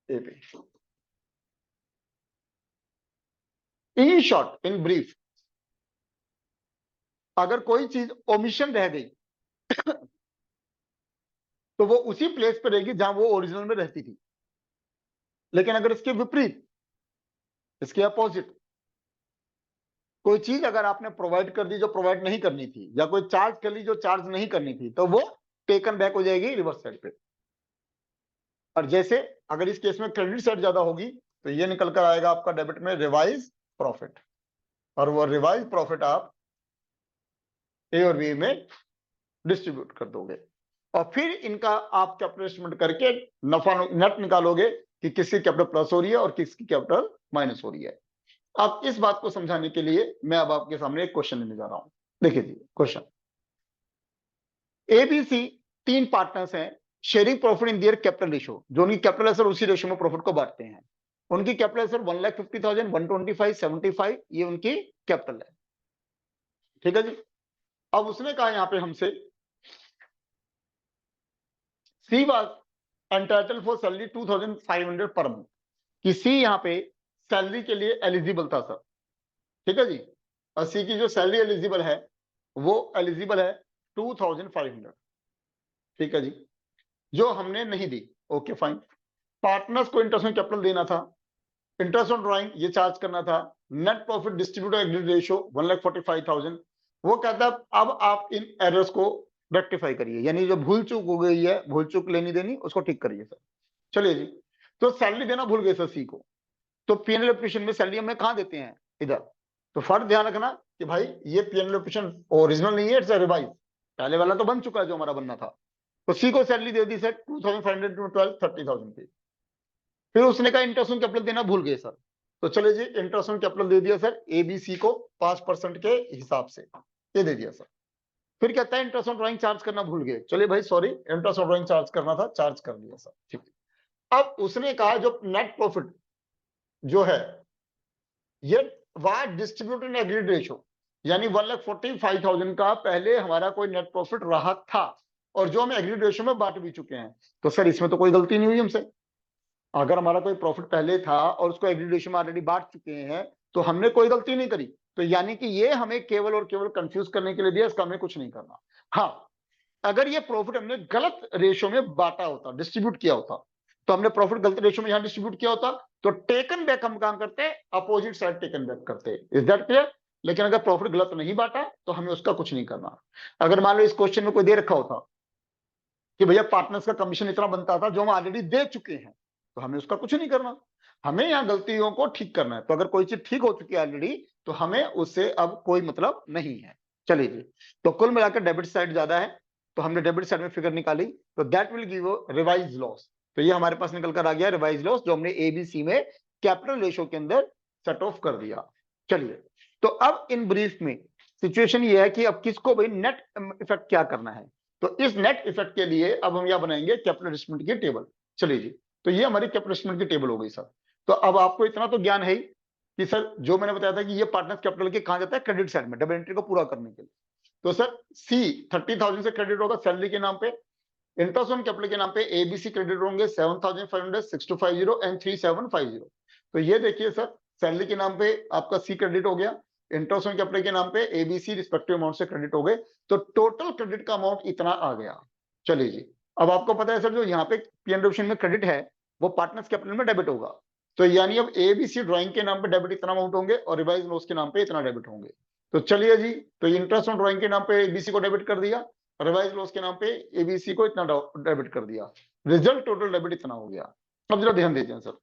AB. In short, in brief, अगर कोई चीज ओमिशन रह गई तो वो उसी प्लेस पे रहेगी जहां वो ओरिजिनल में रहती थी। लेकिन अगर इसके विपरीत, इसके अपोजिट, कोई चीज अगर आपने प्रोवाइड कर दी जो प्रोवाइड नहीं करनी थी, या कोई चार्ज कर ली जो चार्ज नहीं करनी थी, तो वो टेकन बैक हो जाएगी रिवर्स साइड पे। और जैसे अगर इस केस में क्रेडिट साइड ज्यादा होगी तो ये निकल कर आएगा आपका डेबिट में रिवाइज प्रॉफिट, और वो रिवाइज प्रॉफिट आप ए और बी में डिस्ट्रीब्यूट कर दोगे, और फिर इनका आप कैपिटल एस्टिमेट करके नफा नेट निकालोगे कि किसकी कैपिटल प्लस हो रही है और किसकी कैपिटल माइनस हो रही है। अब इस बात को समझाने के लिए मैं अब आपके सामने एक क्वेश्चन लेने जा रहा हूं। देखिए जी, क्वेश्चन एबीसी 3 पार्टनर्स हैं, sharing profit in their capital ratio, जो उनकी कैपिटल है सर उसी रेशियो में प्रॉफिट को बांटते हैं। उनकी कैपिटल सर 1,50,000, 125, 75 ये उनकी कैपिटल है, ठीक है जी। अब उसने कहा यहां पे हमसे C was entitled for salary 2,500 per month, कि सी यहां पे सैलरी के लिए एलिजिबल था सर, ठीक है जी। और सी की जो सैलरी एलिजिबल है वो एलिजिबल है 2,500, ठीक है जी, जो हमने नहीं दी। Okay fine. पार्टनर्स को इंटरेस्ट ऑन कैपिटल देना था, इंटरेस्ट ऑन ड्राइंग ये चार्ज करना था, net profit distributor agreed ratio 1,45,000। वो कहता है अब आप इन एरर्स को रेक्टिफाई करिए, यानी जो भूल चूक हो गई है, भूल चूक लेनी देनी उसको ठीक करिए सर। चलिए जी, तो सैलरी देना भूल गए सर सी को, तो पीएनएल एप्लीकेशन में सैलरी हमें कहां देते हैं, इधर। तो फर्क ध्यान रखना कि भाई ये पीएनएल एप्लीकेशन ओरिजिनल नहीं है, इट्स रिवाइज, पहले वाला तो बन चुका है जो हमारा बनना था। तो सी को सैलरी दे दी सर 2,500 टू 12, 30,000 की। फिर उसने कहा इंटरेस्ट ऑन कैपिटल देना भूल गए सर, तो चले जी इंटरेस्ट ऑन कैपिटल दे दिया सर एबीसी को 5% के हिसाब से, ये दे दिया सर। फिर कहता है इंटरेस्ट ऑन ड्राइंग चार्ज करना भूल गए, चलिए भाई sorry interest on drawing charge करना था, चार्ज कर दिया सर, ठीक है। अब उसने कहा जो नेट प्रॉफिट जो है ये was distributed in agreed ratio, यानी 1,45,000 का पहले हमारा कोई नेट प्रॉफिट रहा था और जो हम एग्रीड रेशियो में बांट भी चुके हैं। तो सर इसमें तो कोई गलती नहीं हुई हमसे, अगर हमारा कोई प्रॉफिट पहले था और उसको एग्रीड रेशियो में ऑलरेडी बांट चुके हैं तो हमने कोई गलती नहीं करी। तो यानी कि ये हमें केवल और केवल कंफ्यूज करने के लिए दिया, इसका हमें कुछ नहीं करना। हाँ, अगर ये प्रॉफिट हमने गलत रेशियो में बांटा होता, डिस्ट्रीब्यूट किया होता, तो हमने प्रॉफिट गलत रेशियो में यहां डिस्ट्रीब्यूट किया होता, तो टेकन बैक हम काम करते, अपोजिट साइड टेकन बैक करते। Is that clear? लेकिन अगर प्रॉफिट गलत नहीं बांटा तो हमें उसका कुछ नहीं करना। अगर मान लो इस क्वेश्चन में कोई दे रखा होता कि भैया पार्टनर्स का कमीशन इतना बनता था जो हम ऑलरेडी दे चुके हैं, तो हमें उसका कुछ नहीं करना, हमें यहाँ गलतियों को ठीक करना है। तो अगर कोई चीज ठीक हो चुकी है ऑलरेडी तो हमें उससे अब कोई मतलब नहीं है। चलिए जी, तो कुल मिलाकर डेबिट साइड ज्यादा है, तो हमने डेबिट साइड में फिगर निकाली, तो that will give revise loss. तो ये हमारे पास निकल कर आ गया रिवाइज लॉस, जो हमने एबीसी में कैपिटल रेशियो के अंदर सेट ऑफ कर दिया। चलिए, तो अब इन ब्रीफ में सिचुएशन ये है कि अब किसको भाई नेट इफेक्ट क्या करना है। तो इस नेट इफेक्ट के लिए अब हम यहां बनाएंगे कैपिटल एडजस्टमेंट की टेबल। चलिए जी, तो ये हमारी कैपिटल एडजस्टमेंट की टेबल हो गई सर। तो अब आपको इतना तो ज्ञान है ही कि सर जो मैंने बताया था कि ये पार्टनर्स कैपिटल के कहां जाता है, क्रेडिट साइड में, डबल एंट्री को पूरा करने के लिए। तो सर सी 30,000 से क्रेडिट होगा सैलरी के नाम पे, इंटरेस्ट ऑन कैपिटल के नाम पे एबीसी क्रेडिट होंगे 7,500, 6,250 एंड 3,750। तो ये देखिए सर, सैलरी के नाम पे आपका सी क्रेडिट हो गया, इंटरेस्ट ऑन कैपिटल के नाम पे एबीसी रिस्पेक्टिव अमाउंट से क्रेडिट हो गए, तो टोटल क्रेडिट का अमाउंट इतना आ गया। चलिए जी, अब आपको पता है सर जो यहाँ पे पीएनएल ऑप्शन में क्रेडिट है वो पार्टनर्स कैपिटल में डेबिट होगा, तो यानी अब एबीसी ड्राइंग के नाम पे डेबिट इतना अमाउंट होंगे और रिवाइज लॉस के नाम पे इतना डेबिट होंगे। तो चलिए जी, तो इंटरेस्ट ऑन ड्राइंग के नाम पे एबीसी को डेबिट कर दिया, रिवाइज लॉस के नाम पे एबीसी को इतना डेबिट कर दिया, रिजल्ट टोटल डेबिट इतना हो गया। अब जरा ध्यान दीजिए सर,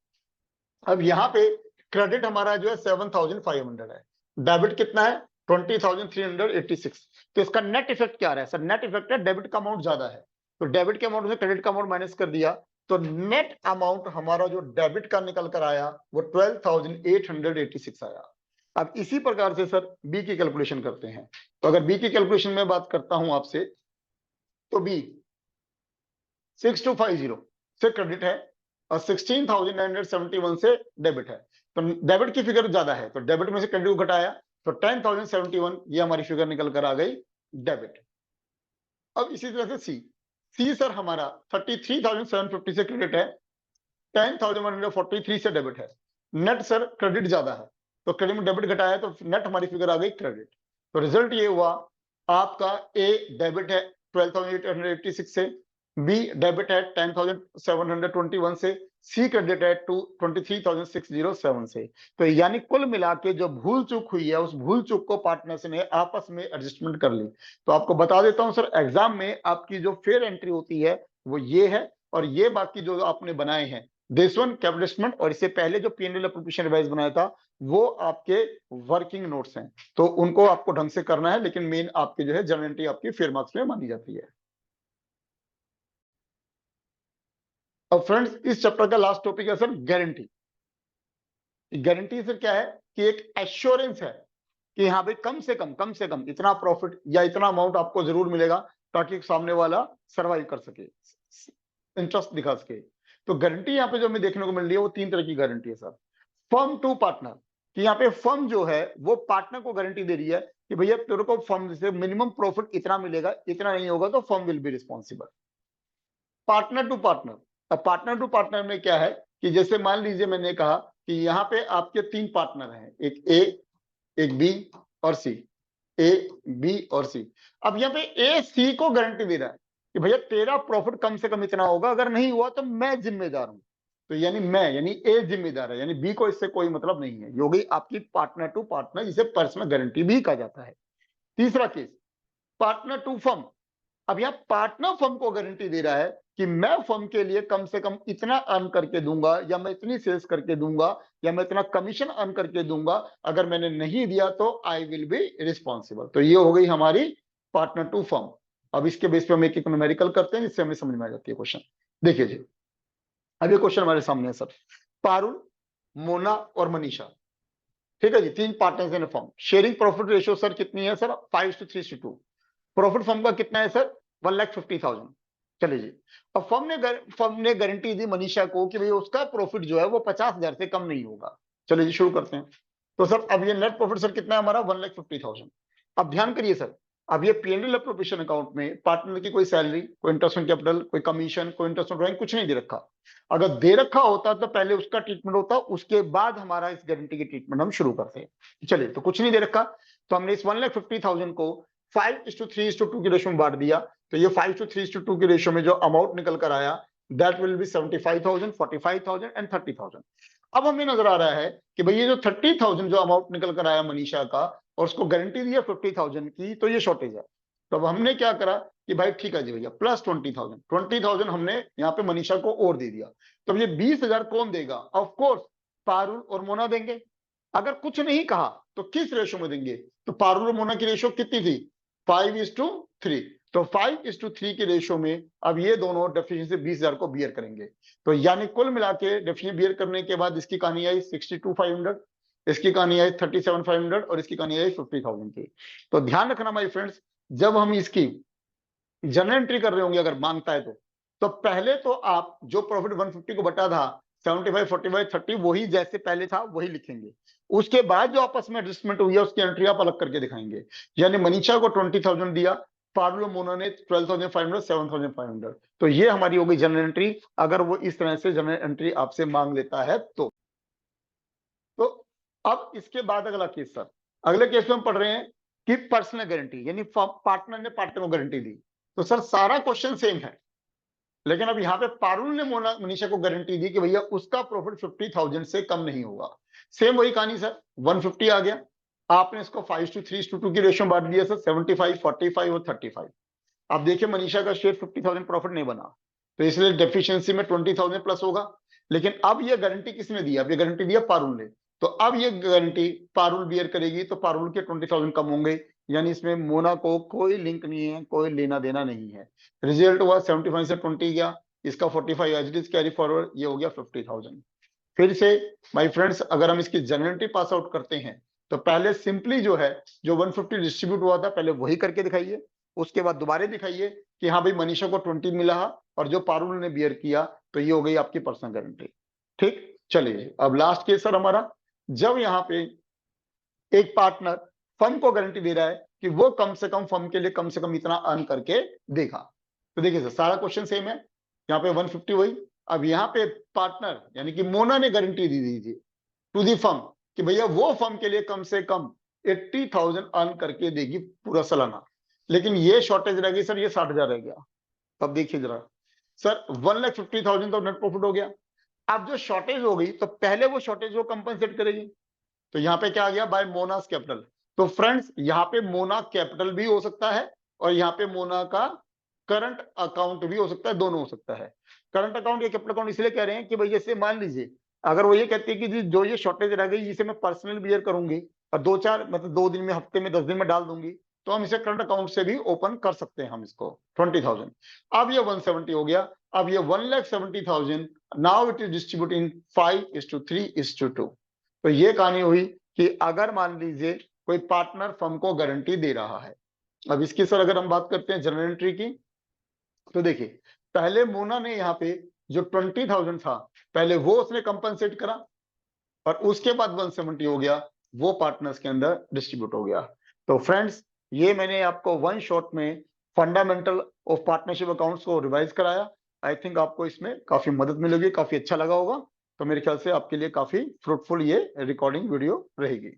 अब यहाँ पे क्रेडिट हमारा जो है 7,500 है, डेबिट कितना है 20,386। तो इसका नेट इफेक्ट क्या आ रहा है सर, नेट इफेक्ट है डेबिट का अमाउंट ज्यादा है, तो डेबिट के अमाउंट से क्रेडिट का अमाउंट माइनस कर दिया, तो नेट अमाउंट हमारा जो डेबिट का निकल कर आया वो 12,886 आया। अब इसी प्रकार से सर बी की कैलकुलेशन करते हैं। तो अगर बी की कैलकुलेशन में बात करता हूं आपसे, तो बी 6,250 से क्रेडिट है और 16,971 से डेबिट है। तो डेबिट की फिगर ज्यादा है, तो डेबिट में से क्रेडिट को घटाया तो 10,071, ये हमारी फिगर निकल कर आ गई डेबिट। अब इसी तरह से सी सर हमारा 33,750 से क्रेडिट है, 10,143 से डेबिट है, नेट सर क्रेडिट ज्यादा है, तो क्रेडिट में डेबिट घटाया तो नेट हमारी फिगर आ गई क्रेडिट। तो रिजल्ट ये हुआ आपका ए डेबिट है 12,886 से, बी डेबिट है 10,721 से, सी क्रेडिट है 23,607 से। तो यानी कुल मिला के जो भूल चूक हुई है उस भूल चूक को पार्टनर्स ने आपस में एडजस्टमेंट कर ली। तो आपको बता देता हूं सर, एग्जाम में आपकी जो फेयर एंट्री होती है वो ये है, और ये बाकी जो आपने बनाए हैं दिस वन कैपिटल एडजस्टमेंट, और इससे पहले जो पीएनएल एप्रोप्रिएशन रिवाइज बनाया था वो आपके वर्किंग नोट्स हैं, तो उनको आपको ढंग से करना है, लेकिन मेन आपके जो है जर्नल एंट्री आपकी फेयर मार्क्स में मानी जाती है। अब फ्रेंड्स, इस चैप्टर का लास्ट टॉपिक है सर गारंटी। गारंटी सर क्या है कि एक एश्योरेंस है कि हाँ भाई कम से कम इतना प्रॉफिट या इतना अमाउंट आपको जरूर मिलेगा, ताकि सामने वाला सरवाइव कर सके, इंटरेस्ट दिखा सके। तो गारंटी यहाँ पे जो हमें देखने को मिल रही है वो तीन तरह की गारंटी है सर। फर्म टू पार्टनर, कि यहाँ पे फर्म जो है वो पार्टनर को गारंटी दे रही है कि भैया तेरे को फर्म से मिनिमम प्रॉफिट इतना मिलेगा, इतना नहीं होगा तो firm will be responsible. Partner to partner, अब पार्टनर टू पार्टनर में क्या है कि जैसे मान लीजिए मैंने कहा कि यहाँ पे आपके तीन पार्टनर हैं, एक ए, एक बी और सी। ए, बी और सी। अब यहाँ पे ए सी को गारंटी दे रहा है कि भैया तेरा प्रॉफिट कम से कम इतना होगा, अगर नहीं हुआ तो मैं जिम्मेदार हूं। तो यानी ए जिम्मेदार है, यानी बी को इससे कोई मतलब नहीं है। ये हो गई आपकी पार्टनर टू पार्टनर, जिसे पर्सनल गारंटी भी कहा जाता है। तीसरा केस, पार्टनर टू फर्म। अब यहाँ पार्टनर फर्म को गारंटी दे रहा है कि मैं फर्म के लिए कम से कम इतना अर्न करके दूंगा, या मैं इतनी सेल्स करके दूंगा, या मैं इतना कमीशन अर्न करके दूंगा, अगर मैंने नहीं दिया तो आई विल बी रिस्पॉन्सिबल। तो ये हो गई हमारी पार्टनर टू फर्म। अब इसके बेस पे हम एक एक न्यूमेरिकल करते हैं, जिससे हमें समझ में आ जाती है क्वेश्चन। देखिए जी, अब ये क्वेश्चन हमारे सामने है सर। पारुल, मोना और मनीषा, ठीक है जी, तीन partners in firm. Sharing profit ratio sir कितनी है सर? 5:3:2। प्रॉफिट फर्म का कितना है सर? 1,50,000। चलिए जी, अब फर्म ने गारंटी दी मनीषा को कि भाई उसका प्रॉफिट जो है वो 50,000 से कम नहीं होगा। चलिए जी, शुरू करते हैं। तो सर अब ये नेट प्रॉफिट सर कितना है हमारा? 1,50,000। अब ध्यान करिए सर, अब ये P&L एप्रोप्रिएशन अकाउंट में पार्टनर की कोई सैलरी, कोई इंटरेस्ट ऑन कैपिटल, कोई कमीशन, कोई इंटरेस्ट ऑन ड्राइंग, कुछ नहीं दे रखा। अगर दे रखा होता तो पहले उसका ट्रीटमेंट होता, उसके बाद हमारा इस गारंटी की ट्रीटमेंट हम शुरू करते हैं। चलिए, तो कुछ नहीं दे रखा, तो हमने इस 1,50,000 को 5:3:2 की रेशियो में बांट दिया। तो ये 5:3:2 की रेशियो में जो अमाउंट निकल कर आया, दैट विल बी 75,000, 45,000 एंड 30,000। अब हमें नजर आ रहा है कि भाई ये जो 30,000 जो अमाउंट निकल कर आया मनीषा का, और उसको गारंटी दी है 50,000 की, तो ये शॉर्टेज है। तो अब हमने क्या करा कि भाई ठीक है जी भैया, प्लस 20,000 हमने यहाँ पे मनीषा को और दे दिया। तो अब ये 20,000 कौन देगा? ऑफ कोर्स पारुल और मोना देंगे। अगर कुछ नहीं कहा तो किस रेशो में देंगे? तो पारुल और मोना की रेशो कितनी थी? 5:3। तो 5:3 के रेशो में अब ये दोनों डेफिशिएंसी 20,000 को बियर करेंगे। तो यानी कुल मिला के डेफिशिएंसी बियर करने के बाद इसकी कहानी आई 62,500, इसकी कहानी आई 37,500 और इसकी कहानी आई 50,000 की। तो ध्यान रखना माय फ्रेंड्स, जब हम इसकी जर्नल एंट्री कर रहे होंगे, अगर मांगता है तो पहले तो आप जो प्रॉफिट 150 को बटा था 75, 45, 30, वही जैसे पहले था वही लिखेंगे। उसके बाद जो आपस में एडजस्टमेंट हुई है उसकी एंट्री आप अलग करके दिखाएंगे। यानी मनीषा को 20,000 दिया, पारुल और मोना ने 12,500, 7,500। तो ये हमारी हो गई जनरल एंट्री, अगर वो इस तरह से जनरल एंट्री आपसे मांग लेता है तो अब इसके बाद अगला केस सर, अगले केस में हम पढ़ रहे हैं कि पर्सनल गारंटी, यानी पार्टनर ने पार्टनर को गारंटी दी। तो सर सारा क्वेश्चन सेम है, लेकिन अब यहाँ पे पारुल ने मनीषा को गारंटी दी कि भैया उसका प्रॉफिट 50,000 से कम नहीं होगा। सेम वही कहानी सर, 150 आ गया, आपने इसको 5:3:2 की रेशियो बांट दिया सर, 75, 45 और 35। अब देखिए मनीषा का शेयर 50,000 प्रॉफिट नहीं बना, तो इसलिए डेफिशिएंसी में 20,000 प्लस होगा। लेकिन अब ये गारंटी किसने दी? अब ये गारंटी दिया पारुल ने। तो अब ये गारंटी पारुल बियर करेगी, तो पारुल के 20,000 कम होंगे, यानी इसमें मोना को कोई लिंक नहीं है, कोई लेना देना नहीं है। रिजल्ट हुआ 75 से 20 गया, इसका 45 as it is carry forward, ये हो गया 50,000। फिर से माय फ्रेंड्स, अगर हम इसकी जनरलिटी पास आउट करते हैं तो पहले सिंपली जो है, जो 150 डिस्ट्रीब्यूट हुआ था पहले वही करके दिखाइए, उसके बाद दोबारा दिखाइए कि हाँ भाई मनीषा को 20 मिला, और जो पारुल ने बियर किया, तो ये हो गई आपकी पर्सनल गारंटी। ठीक, चलिए अब लास्ट केस सर हमारा, जब यहाँ पे एक पार्टनर फर्म को गारंटी दे रहा है कि वो कम से कम फर्म के लिए कम से कम इतना अर्न करके देगा। तो देखिए सर सारा क्वेश्चन सेम है, यहाँ पे 150 वही। अब यहाँ पे पार्टनर यानी कि मोना ने गारंटी दी दीजिए टू दी फर्म कि भैया वो फर्म के लिए कम से कम 80,000 अर्न करके देगी पूरा सालाना। लेकिन ये शॉर्टेज रह गई सर, ये 60,000 रह गया। अब देखिए जरा सर, 1,50,000 तो नेट प्रॉफिट हो गया। अब जो शॉर्टेज हो गई तो पहले वो शॉर्टेज को कंपनसेट करेगी। तो यहाँ पे क्या आ गया? By Mona's capital. तो फ्रेंड्स यहाँ पे मोना कैपिटल भी हो सकता है, और यहाँ पे मोना का करंट अकाउंट भी हो सकता है, दोनों हो सकता है। करंट अकाउंट या कैपिटल अकाउंट इसलिए कह रहे हैं कि भाई जैसे मान लीजिए अगर वो ये कहती है कि जी जो ये शॉर्टेज रह गई इसे मैं पर्सनल बियर करूंगी और 2-4 मतलब 2 दिन में, हफ्ते में, 10 दिन में डाल दूंगी, तो हम इसे करंट अकाउंट से भी ओपन कर सकते हैं हम इसको 20,000। अब ये 170 हो गया। अब ये 1,70,000 नाउ इट इज डिस्ट्रीब्यूट इन 5:3:2। तो ये कहानी हुई कि अगर मान लीजिए कोई पार्टनर फर्म को गारंटी दे रहा है। अब इसकी सर अगर हम बात करते हैं जनरल एंट्री की, तो देखिए पहले मोना ने यहाँ पे जो 20,000 था पहले वो उसने कंपनसेट करा और उसके बाद 170 हो गया, वो पार्टनर्स के अंदर डिस्ट्रीब्यूट हो गया। तो फ्रेंड्स, ये मैंने आपको वन शॉट में फंडामेंटल ऑफ पार्टनरशिप अकाउंट्स को रिवाइज कराया। आई थिंक आपको इसमें काफी मदद मिलेगी, काफी अच्छा लगा होगा। तो मेरे ख्याल से आपके लिए काफी फ्रूटफुल ये रिकॉर्डिंग वीडियो रहेगी।